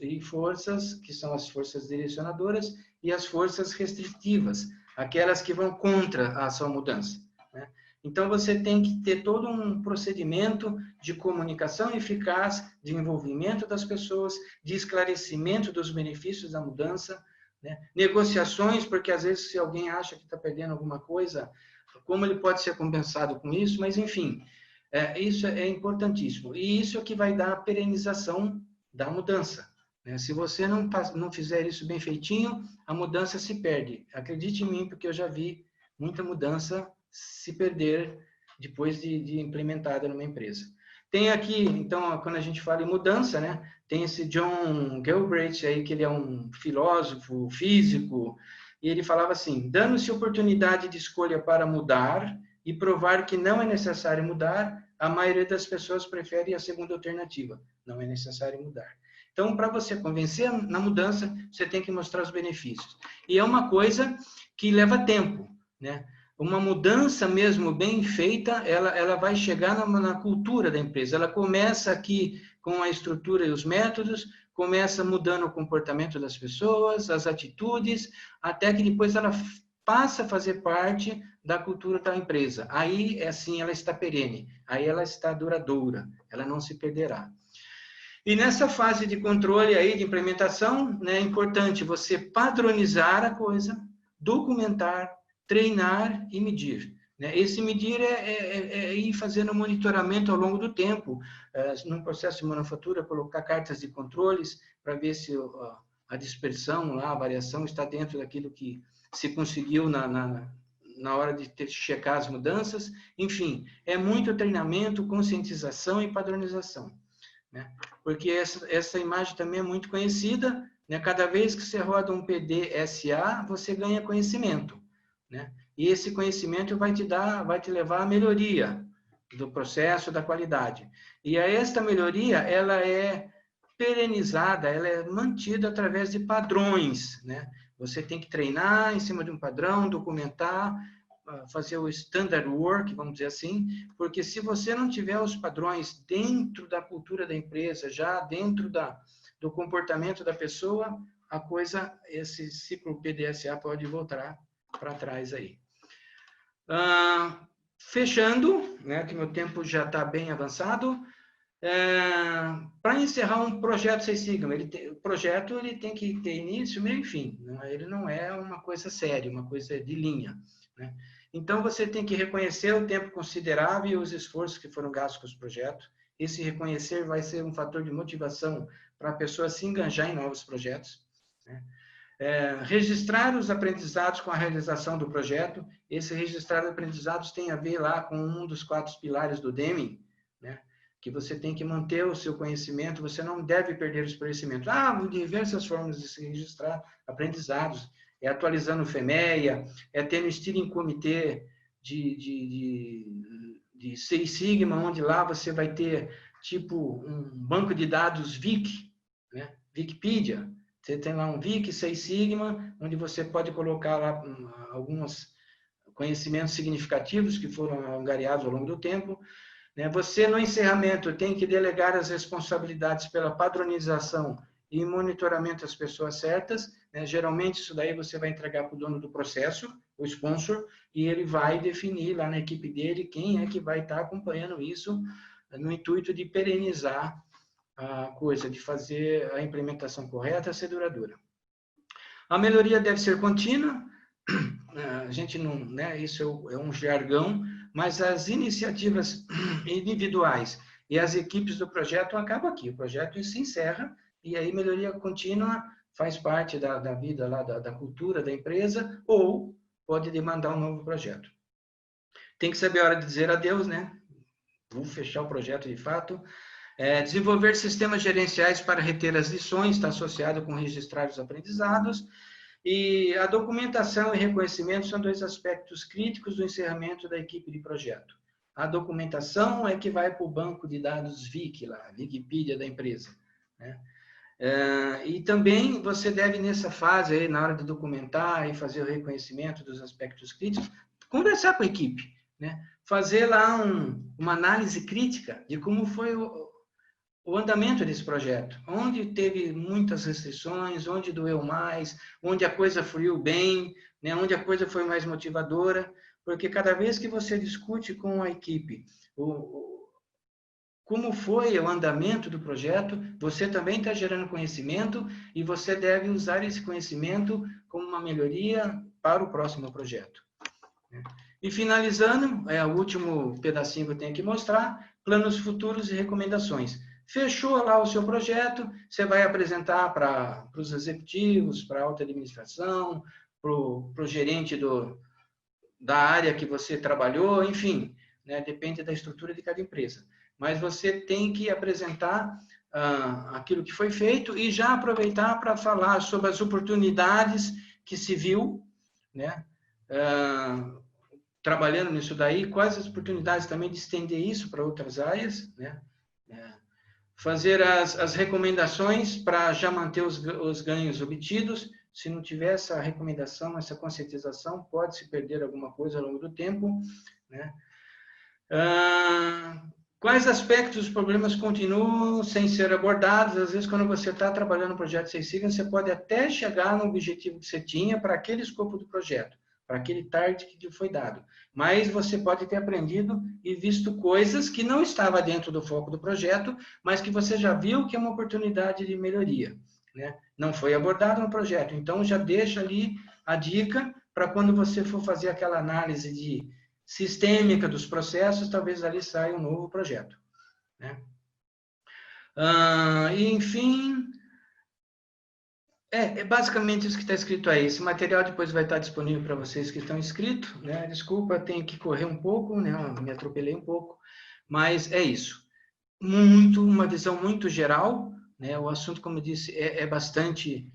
e forças que são as forças direcionadoras, e as forças restritivas, aquelas que vão contra a sua mudança, né? Então, você tem que ter todo um procedimento de comunicação eficaz, de envolvimento das pessoas, de esclarecimento dos benefícios da mudança, né? Negociações, porque às vezes se alguém acha que está perdendo alguma coisa, como ele pode ser compensado com isso, mas enfim, isso é importantíssimo. E isso é que vai dar a perenização da mudança, né? Se você não fizer isso bem feitinho, a mudança se perde. Acredite em mim, porque eu já vi muita mudança se perder depois de implementada numa empresa. Tem aqui, então, quando a gente fala em mudança, né, tem esse John Galbraith aí, que ele é um filósofo, físico, e ele falava assim: dando-se oportunidade de escolha para mudar e provar que não é necessário mudar, a maioria das pessoas prefere a segunda alternativa, não é necessário mudar. Então, para você convencer na mudança, você tem que mostrar os benefícios. E é uma coisa que leva tempo, né? Uma mudança mesmo bem feita, ela vai chegar na cultura da empresa. Ela começa aqui com a estrutura e os métodos, começa mudando o comportamento das pessoas, as atitudes, até que depois ela passa a fazer parte da cultura da empresa. Aí, assim, ela está perene, aí ela está duradoura, ela não se perderá. E nessa fase de controle aí, de implementação, né, é importante você padronizar a coisa, documentar, treinar e medir. Esse medir é ir fazendo monitoramento ao longo do tempo, no processo de manufatura, colocar cartas de controles para ver se a dispersão, lá, a variação está dentro daquilo que se conseguiu na hora de checar as mudanças. Enfim, é muito treinamento, conscientização e padronização, né? Porque essa imagem também é muito conhecida, né? Cada vez que você roda um PDSA, você ganha conhecimento, né? E esse conhecimento vai te levar à melhoria do processo, da qualidade. E esta melhoria, ela é perenizada, ela é mantida através de padrões, né? Você tem que treinar em cima de um padrão, documentar, fazer o standard work, vamos dizer assim, porque se você não tiver os padrões dentro da cultura da empresa, já dentro do comportamento da pessoa, a coisa, esse ciclo PDSA pode voltar para trás aí. Fechando, né, que meu tempo já está bem avançado, para encerrar um projeto Seis Sigma, o projeto ele tem que ter início, meio e fim, ele não é uma coisa séria, uma coisa de linha, né? Então, você tem que reconhecer o tempo considerável e os esforços que foram gastos com os projetos. Esse reconhecer vai ser um fator de motivação para a pessoa se enganjar em novos projetos, né? Registrar os aprendizados com a realização do projeto. Esse registrar os aprendizados tem a ver lá com um dos 4 pilares do Deming, né? Que você tem que manter o seu conhecimento, você não deve perder os conhecimentos. Diversas formas de se registrar aprendizados. É atualizando o FEMEA, é tendo steering comitê de Seis Sigma, onde lá você vai ter, tipo, um banco de dados Wiki, né? Wikipedia. Você tem lá um Wiki Seis Sigma, onde você pode colocar lá alguns conhecimentos significativos que foram angariados ao longo do tempo. Você, no encerramento, tem que delegar as responsabilidades pela padronização e monitoramento das pessoas certas, né? Geralmente, isso daí você vai entregar para o dono do processo, o sponsor, e ele vai definir lá na equipe dele quem é que vai estar acompanhando isso, no intuito de perenizar a coisa, de fazer a implementação correta, ser duradoura. A melhoria deve ser contínua, a gente não, né, isso é um jargão, mas as iniciativas individuais e as equipes do projeto acabam aqui. O projeto se encerra e aí melhoria contínua faz parte da vida lá, da cultura da empresa, ou pode demandar um novo projeto. Tem que saber a hora de dizer adeus, né? Vou fechar o projeto de fato. Desenvolver sistemas gerenciais para reter as lições, está associado com registrar os aprendizados. E a documentação e reconhecimento são dois aspectos críticos do encerramento da equipe de projeto. A documentação é que vai para o banco de dados Wiki, lá, Wikipedia da empresa, né? E também você deve, nessa fase, aí, na hora de documentar e fazer o reconhecimento dos aspectos críticos, conversar com a equipe, né? Fazer lá uma análise crítica de como foi o andamento desse projeto, onde teve muitas restrições, onde doeu mais, onde a coisa fluiu bem, né? Onde a coisa foi mais motivadora, porque cada vez que você discute com a equipe como foi o andamento do projeto, você também está gerando conhecimento e você deve usar esse conhecimento como uma melhoria para o próximo projeto. E finalizando, o último pedacinho que eu tenho que mostrar, planos futuros e recomendações. Fechou lá o seu projeto, você vai apresentar para os executivos, para a alta administração, para o gerente da área que você trabalhou, enfim, né, depende da estrutura de cada empresa. Mas você tem que apresentar aquilo que foi feito e já aproveitar para falar sobre as oportunidades que se viu, né, trabalhando nisso daí, quais as oportunidades também de estender isso para outras áreas, né? Fazer as recomendações para já manter os ganhos obtidos. Se não tiver essa recomendação, essa conscientização, pode se perder alguma coisa ao longo do tempo, né? Quais aspectos dos problemas continuam sem ser abordados? Às vezes, quando você está trabalhando no projeto Six Sigma, você pode até chegar no objetivo que você tinha para aquele escopo do projeto, para aquele target que foi dado. Mas você pode ter aprendido e visto coisas que não estavam dentro do foco do projeto, mas que você já viu que é uma oportunidade de melhoria, né? Não foi abordado no projeto. Então, já deixa ali a dica para quando você for fazer aquela análise sistêmica dos processos, talvez ali saia um novo projeto, né? E, enfim, basicamente isso que está escrito aí. Esse material depois vai estar disponível para vocês que estão inscritos, né? Desculpa, tenho que correr um pouco, né? Me atropelei um pouco, mas é isso. Uma visão muito geral, né? O assunto, como eu disse, é bastante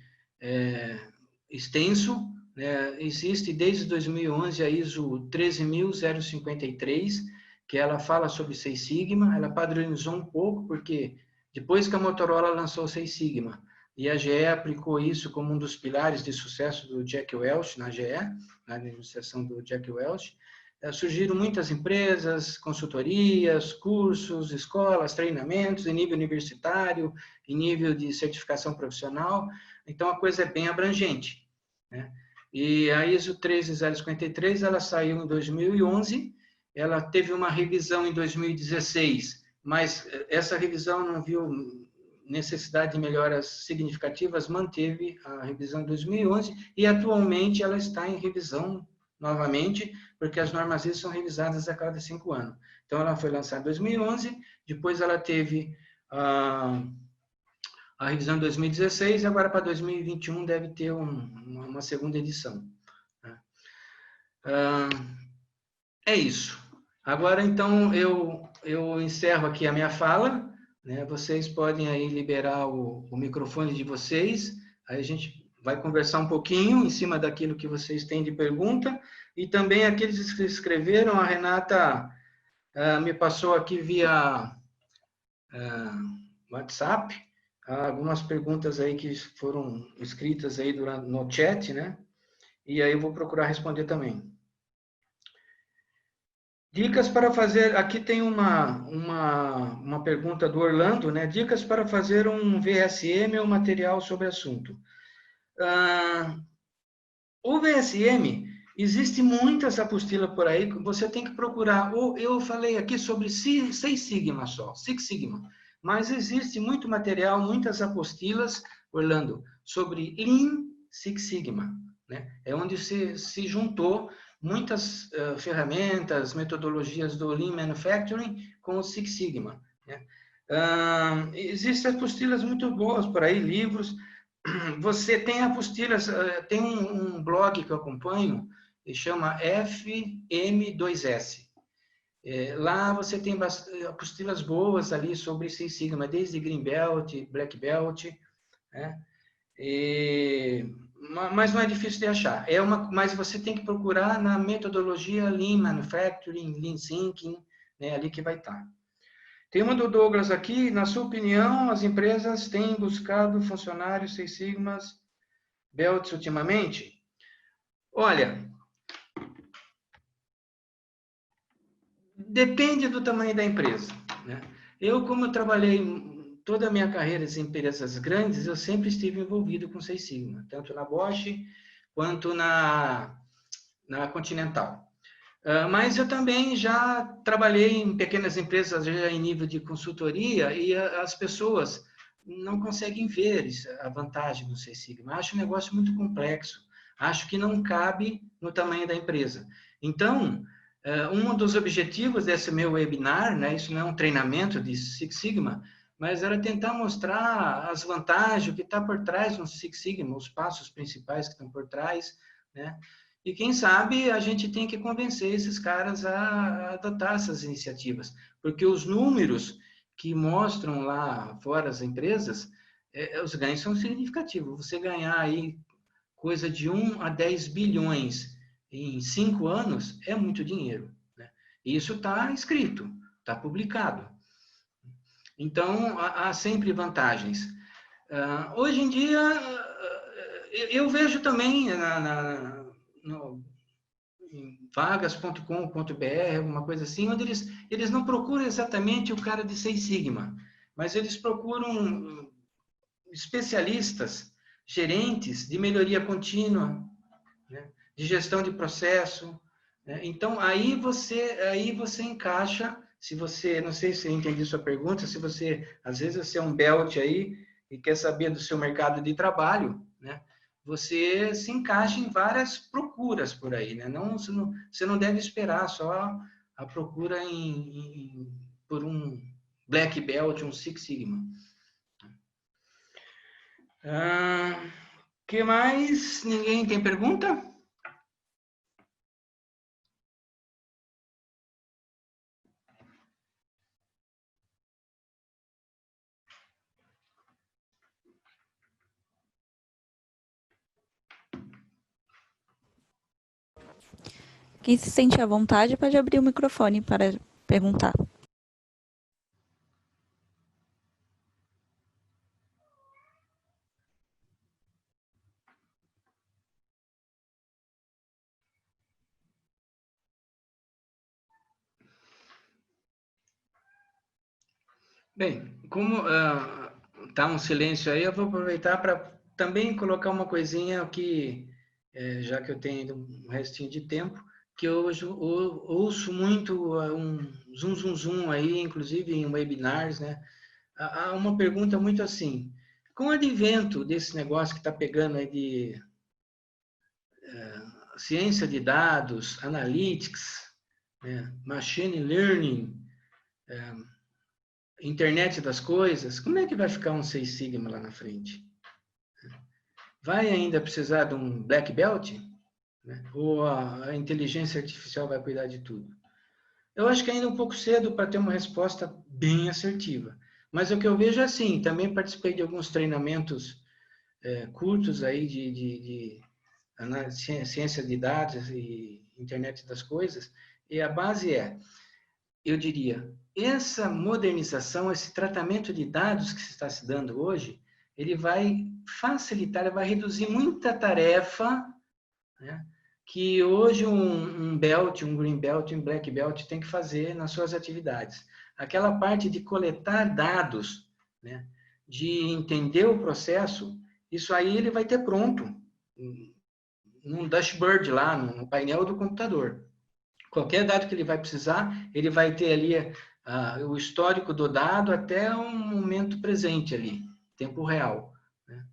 extenso, né? Existe desde 2011 a ISO 13053, que ela fala sobre Six Sigma. Ela padronizou um pouco, porque depois que a Motorola lançou o Six Sigma, e a GE aplicou isso como um dos pilares de sucesso do Jack Welch na GE, na administração do Jack Welch, surgiram muitas empresas, consultorias, cursos, escolas, treinamentos em nível universitário, em nível de certificação profissional. Então, a coisa é bem abrangente, né? E a ISO 13053, ela saiu em 2011, ela teve uma revisão em 2016, mas essa revisão não viu necessidade de melhoras significativas, manteve a revisão em 2011 e atualmente ela está em revisão novamente, porque as normas ISO são revisadas a cada 5 anos. Então, ela foi lançada em 2011, depois ela teve a revisão em 2016, e agora para 2021 deve ter uma segunda edição. É isso. Agora, então, eu encerro aqui a minha fala, né? Vocês podem aí liberar o microfone de vocês, aí a gente vai conversar um pouquinho em cima daquilo que vocês têm de pergunta, e também aqueles que escreveram, a Renata me passou aqui via WhatsApp, algumas perguntas aí que foram escritas aí no chat, né? E aí eu vou procurar responder também. Dicas para fazer, aqui tem uma pergunta do Orlando, né? Dicas para fazer um VSM ou material sobre assunto. O VSM, existe muitas apostilas por aí, você tem que procurar. Eu falei aqui sobre Six Sigma só, Six Sigma, mas existe muito material, muitas apostilas, Orlando, sobre Lean Six Sigma, né? É onde se juntou muitas ferramentas, metodologias do Lean Manufacturing com o Six Sigma, né? Existem apostilas muito boas por aí, livros. Você tem apostilas, tem um blog que eu acompanho, que chama FM2S. Lá você tem apostilas boas ali sobre Six Sigma, desde Green Belt, Black Belt, né? Mas não é difícil de achar. Mas você tem que procurar na metodologia Lean Manufacturing, Lean Thinking, né? Ali que vai estar. Tem uma do Douglas aqui. Na sua opinião, as empresas têm buscado funcionários Six Sigmas Belts ultimamente? Olha, depende do tamanho da empresa, né? Como eu trabalhei toda a minha carreira em empresas grandes, eu sempre estive envolvido com Six Sigma, tanto na Bosch quanto na Continental. Mas eu também já trabalhei em pequenas empresas já em nível de consultoria e as pessoas não conseguem ver a vantagem do Six Sigma. Acho um negócio muito complexo. Acho que não cabe no tamanho da empresa. Então, um dos objetivos desse meu webinar, né, isso não é um treinamento de Six Sigma, mas era tentar mostrar as vantagens, o que está por trás do Six Sigma, os passos principais que estão por trás, né? E quem sabe a gente tem que convencer esses caras a adotar essas iniciativas, porque os números que mostram lá fora as empresas, os ganhos são significativos. Você ganhar aí coisa de 1 a 10 bilhões em 5 anos é muito dinheiro, né? Isso está escrito, está publicado. Então, há sempre vantagens. Hoje em dia, eu vejo também em vagas.com.br, alguma coisa assim, onde eles não procuram exatamente o cara de Six Sigma, mas eles procuram especialistas, gerentes de melhoria contínua, né, de gestão de processo, né? Então, aí você encaixa, se você, não sei se eu entendi sua pergunta, se você, às vezes você é um belt aí e quer saber do seu mercado de trabalho, né? Você se encaixa em várias procuras por aí, né? Você não deve esperar só a procura por um Black Belt, um Six Sigma. Que mais? Ninguém tem pergunta? Quem se sente à vontade pode abrir o microfone para perguntar. Bem, como está um silêncio aí, eu vou aproveitar para também colocar uma coisinha que, já que eu tenho um restinho de tempo, que eu ouço muito um zum aí, inclusive em webinars, né? Há uma pergunta muito assim: com o advento desse negócio que está pegando aí de ciência de dados, analytics, né, machine learning, internet das coisas, como é que vai ficar um Six Sigma lá na frente? Vai ainda precisar de um Black Belt? Né? Ou a inteligência artificial vai cuidar de tudo? Eu acho que ainda é um pouco cedo para ter uma resposta bem assertiva. Mas o que eu vejo é assim, também participei de alguns treinamentos curtos aí de ciência de dados e internet das coisas, e a base eu diria, essa modernização, esse tratamento de dados que se está se dando hoje, ele vai facilitar, ele vai reduzir muita tarefa, né, que hoje um belt, um green belt, um black belt tem que fazer nas suas atividades. Aquela parte de coletar dados, né, de entender o processo, isso aí ele vai ter pronto, num dashboard lá, no painel do computador. Qualquer dado que ele vai precisar, ele vai ter ali o histórico do dado até um momento presente ali, tempo real, né?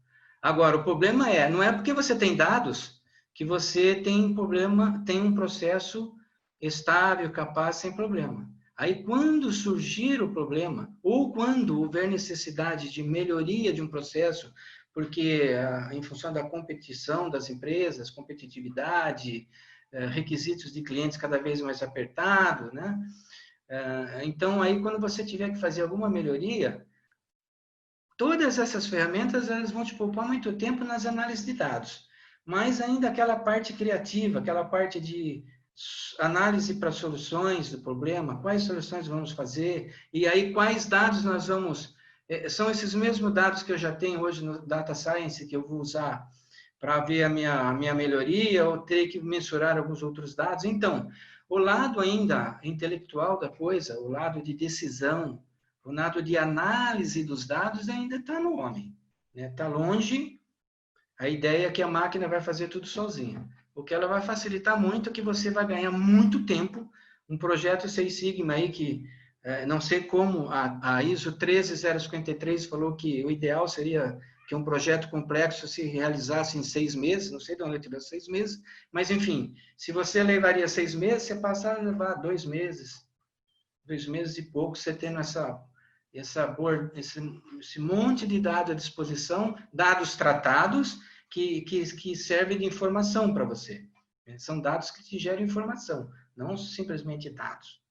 Agora, o problema não é porque você tem dados que você tem problema, tem um processo estável, capaz, sem problema. Aí, quando surgir o problema, ou quando houver necessidade de melhoria de um processo, porque em função da competição das empresas, competitividade, requisitos de clientes cada vez mais apertados, né? Então, aí, quando você tiver que fazer alguma melhoria, todas essas ferramentas elas vão te poupar muito tempo nas análises de dados. Mas ainda aquela parte criativa, aquela parte de análise para soluções do problema, quais soluções vamos fazer, e aí quais dados nós vamos... São esses mesmos dados que eu já tenho hoje no Data Science, que eu vou usar para ver a minha melhoria, ou ter que mensurar alguns outros dados. Então, o lado ainda intelectual da coisa, o lado de decisão, o lado de análise dos dados ainda está no homem. Está longe a ideia é que a máquina vai fazer tudo sozinha. O que ela vai facilitar muito é que você vai ganhar muito tempo. Um projeto Six Sigma aí que, não sei como, a ISO 13053 falou que o ideal seria que um projeto complexo se realizasse em 6 meses, não sei de onde ele tirou 6 meses, mas enfim, se você levaria 6 meses, você passa a levar 2 meses, 2 meses e pouco, você tendo esse monte de dados à disposição, dados tratados, que servem de informação para você. São dados que te geram informação, não simplesmente dados.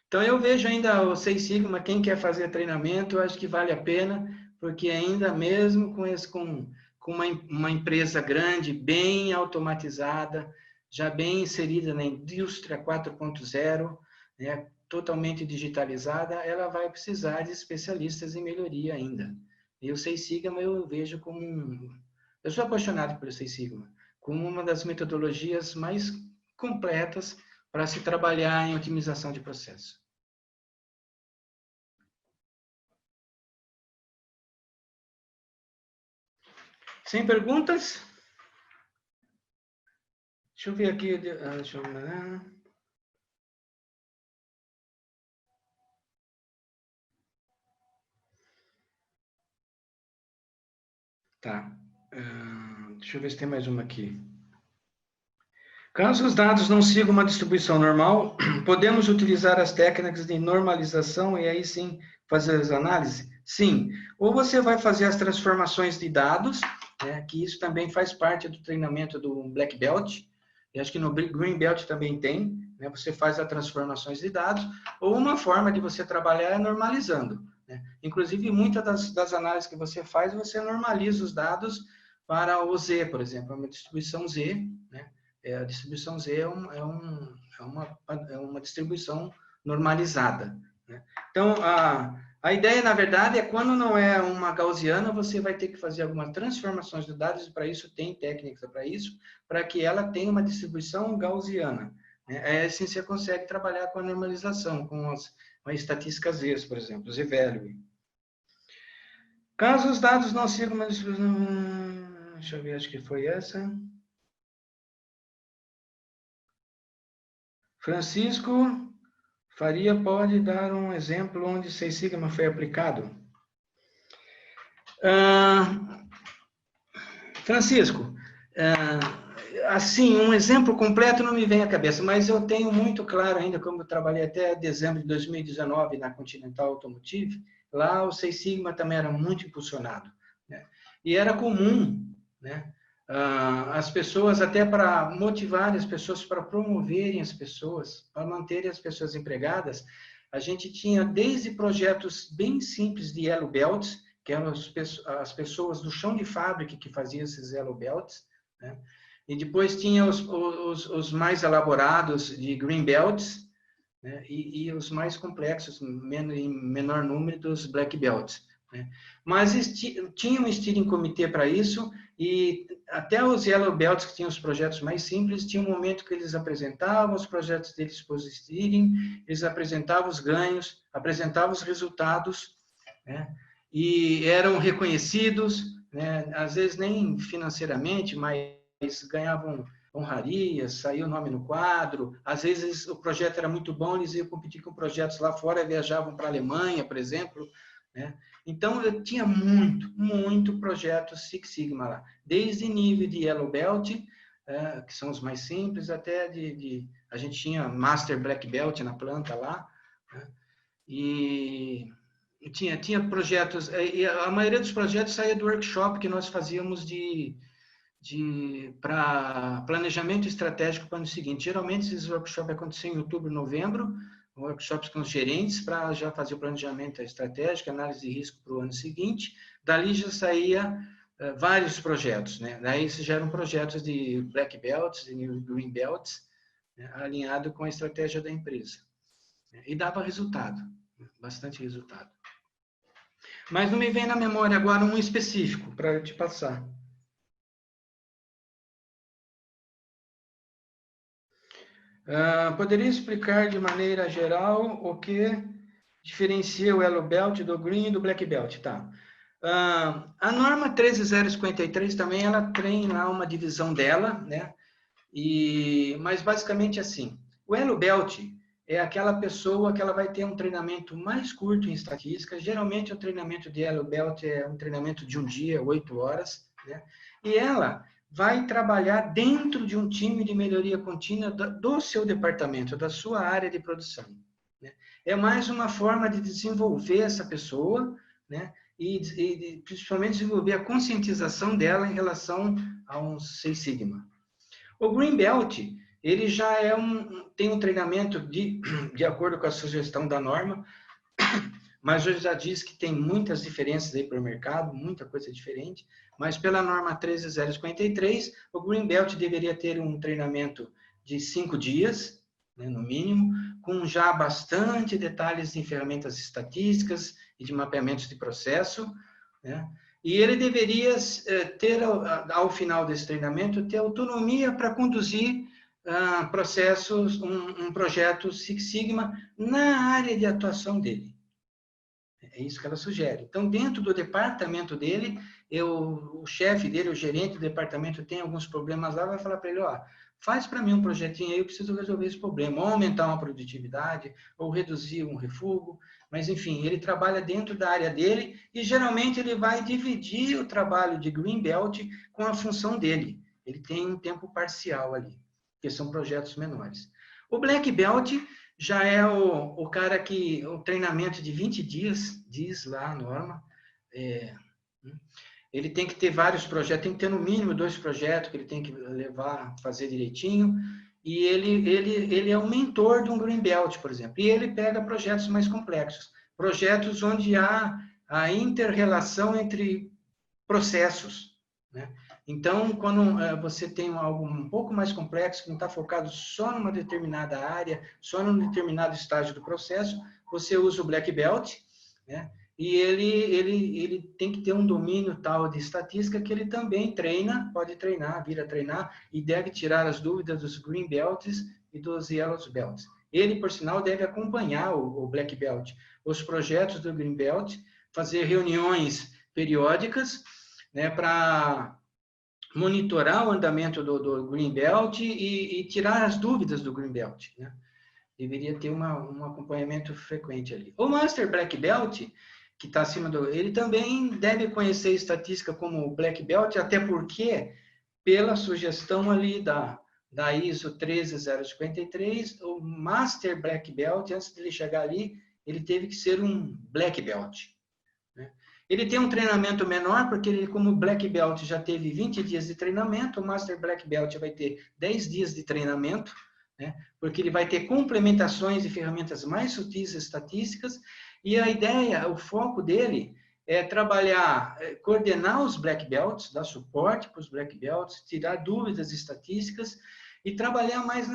Então, eu vejo ainda o Six Sigma, quem quer fazer treinamento, eu acho que vale a pena, porque ainda mesmo com uma empresa grande, bem automatizada, já bem inserida na indústria 4.0, né, totalmente digitalizada, ela vai precisar de especialistas em melhoria ainda. E o Six Sigma eu vejo como eu sou apaixonado pelo Six Sigma, como uma das metodologias mais completas para se trabalhar em otimização de processo. Sem perguntas? Deixa eu ver aqui. Deixa eu ver. Tá. Deixa eu ver se tem mais uma aqui. Caso os dados não sigam uma distribuição normal, podemos utilizar as técnicas de normalização e aí sim fazer as análises? Sim. Ou você vai fazer as transformações de dados, né, que isso também faz parte do treinamento do Black Belt, e acho que no Green Belt também tem, né, você faz as transformações de dados, ou uma forma de você trabalhar é normalizando. Né? Inclusive, muitas das análises que você faz, você normaliza os dados para o Z, por exemplo, uma distribuição Z, né? A distribuição Z é uma distribuição normalizada. Né? Então, a ideia, na verdade, é quando não é uma gaussiana, você vai ter que fazer algumas transformações de dados, e para isso tem técnica para isso, para que ela tenha uma distribuição gaussiana. Né? Aí, assim, você consegue trabalhar com a normalização, com as estatísticas Z, por exemplo, Z-value. Caso os dados não sigam uma distribuição... Deixa eu ver, acho que foi essa... Francisco Faria pode dar um exemplo onde Six Sigma foi aplicado? Francisco, assim, um exemplo completo não me vem à cabeça, mas eu tenho muito claro ainda, como eu trabalhei até dezembro de 2019 na Continental Automotive, lá o Six Sigma também era muito impulsionado. Né? E era comum, né? As pessoas, até para motivar as pessoas, para promoverem as pessoas, para manterem as pessoas empregadas, a gente tinha desde projetos bem simples de Yellow Belts, que eram as pessoas do chão de fábrica que faziam esses Yellow Belts, né? E depois tinha os mais elaborados de Green Belts, né? E os mais complexos, em menor número, dos Black Belts. Né? Mas tinha um steering comitê para isso, e até os Yellow Belts, que tinham os projetos mais simples, tinha um momento que eles apresentavam os projetos deles para o steering, eles apresentavam os ganhos, apresentavam os resultados, né? E eram reconhecidos, né? Às vezes nem financeiramente, mas ganhavam honrarias, saiu o nome no quadro. Às vezes o projeto era muito bom, eles iam competir com projetos lá fora, viajavam para a Alemanha, por exemplo, né? Então, eu tinha muito projeto Six Sigma lá. Desde nível de Yellow Belt, que são os mais simples, até a gente tinha Master Black Belt na planta lá, né? E tinha projetos, e a maioria dos projetos saía do workshop que nós fazíamos para planejamento estratégico para o ano seguinte. Geralmente, esses workshops aconteciam em outubro, novembro, workshops com os gerentes para já fazer o planejamento estratégico, análise de risco para o ano seguinte. Dali já saía vários projetos, né? Daí esses já eram projetos de Black Belts e Green Belts, né? Alinhado com a estratégia da empresa. E dava resultado, bastante resultado. Mas não me vem na memória agora um específico para te passar. Poderia explicar de maneira geral o que diferencia o Yellow Belt do Green e do Black Belt? Tá. A norma 13053 também, ela tem lá uma divisão dela, né? Mas basicamente assim, o Yellow Belt é aquela pessoa que ela vai ter um treinamento mais curto em estatística. Geralmente o treinamento de Yellow Belt é um treinamento de um dia, 8 horas, né? E ela vai trabalhar dentro de um time de melhoria contínua do seu departamento, da sua área de produção, né? É mais uma forma de desenvolver essa pessoa, né? E principalmente desenvolver a conscientização dela em relação a um Six Sigma. O Green Belt, ele já tem um treinamento de acordo com a sugestão da norma, mas eu já disse que tem muitas diferenças aí para o mercado, muita coisa diferente, mas pela norma 13053, o Green Belt deveria ter um treinamento de 5 dias, né, no mínimo, com já bastante detalhes em ferramentas estatísticas e de mapeamentos de processo, né? E ele deveria ter, ao final desse treinamento, ter autonomia para conduzir processos, um projeto Six Sigma na área de atuação dele. É isso que ela sugere. Então, dentro do departamento dele, o chefe dele, o gerente do departamento, tem alguns problemas lá, vai falar para ele, ó, faz para mim um projetinho aí, eu preciso resolver esse problema, ou aumentar uma produtividade, ou reduzir um refúgio, mas enfim, ele trabalha dentro da área dele e geralmente ele vai dividir o trabalho de Green Belt com a função dele. Ele tem um tempo parcial ali, porque são projetos menores. O Black Belt já é o cara que o treinamento de 20 dias, diz lá a norma, ele tem que ter vários projetos, tem que ter no mínimo 2 projetos que ele tem que levar, fazer direitinho, e ele é um mentor de um Green Belt, por exemplo, e ele pega projetos mais complexos, projetos onde há a inter-relação entre processos, né? Então, quando você tem algo um pouco mais complexo, que não está focado só numa determinada área, só num determinado estágio do processo, você usa o Black Belt, né? E ele tem que ter um domínio tal de estatística que ele também treina, pode treinar, vir a treinar, e deve tirar as dúvidas dos Green Belts e dos Yellow Belts. Ele, por sinal, deve acompanhar o Black Belt, os projetos do Green Belt, fazer reuniões periódicas, né, para monitorar o andamento do Green Belt e tirar as dúvidas do Green Belt, né? Deveria ter um acompanhamento frequente ali. O Master Black Belt, que está acima ele também deve conhecer estatística como o Black Belt, até porque, pela sugestão ali da ISO 13053, o Master Black Belt, antes de ele chegar ali, ele teve que ser um Black Belt, né? Ele tem um treinamento menor, porque ele, como Black Belt, já teve 20 dias de treinamento, o Master Black Belt vai ter 10 dias de treinamento, né? Porque ele vai ter complementações de ferramentas mais sutis estatísticas, e a ideia, o foco dele é trabalhar, coordenar os Black Belts, dar suporte para os Black Belts, tirar dúvidas estatísticas e trabalhar mais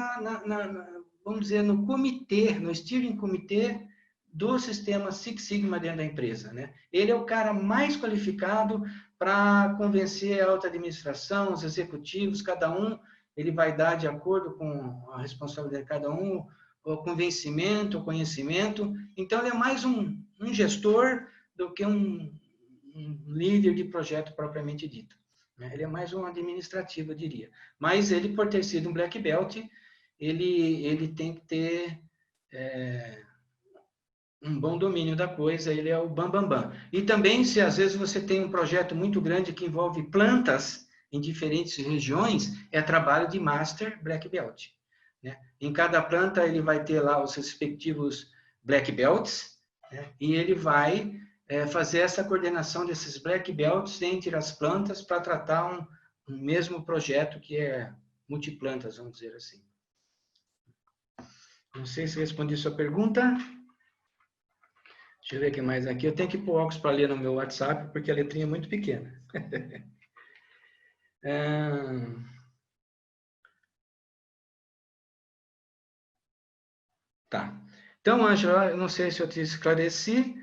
vamos dizer, no comitê, no steering comitê do sistema Six Sigma dentro da empresa, né? Ele é o cara mais qualificado para convencer a alta administração, os executivos, cada um, ele vai dar de acordo com a responsabilidade de cada um, o convencimento, o conhecimento. Então, ele é mais um gestor do que um líder de projeto propriamente dito, né? Ele é mais um administrativo, eu diria. Mas ele, por ter sido um Black Belt, ele tem que ter um bom domínio da coisa, ele é o bam. E também, se às vezes você tem um projeto muito grande que envolve plantas em diferentes regiões, é trabalho de Master Black Belt, né? Em cada planta ele vai ter lá os respectivos Black Belts, né? E ele vai fazer essa coordenação desses Black Belts entre as plantas para tratar um mesmo projeto que é multiplantas, vamos dizer assim. Não sei se respondi sua pergunta. Deixa eu ver o que mais aqui. Eu tenho que pôr óculos para ler no meu WhatsApp, porque a letrinha é muito pequena. Tá. Então, Ângela, eu não sei se eu te esclareci.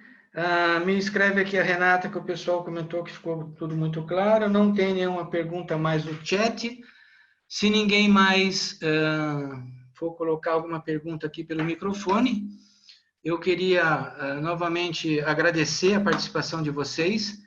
Me escreve aqui a Renata, que o pessoal comentou que ficou tudo muito claro. Não tem nenhuma pergunta mais no chat. Se ninguém mais for colocar alguma pergunta aqui pelo microfone, eu queria novamente agradecer a participação de vocês.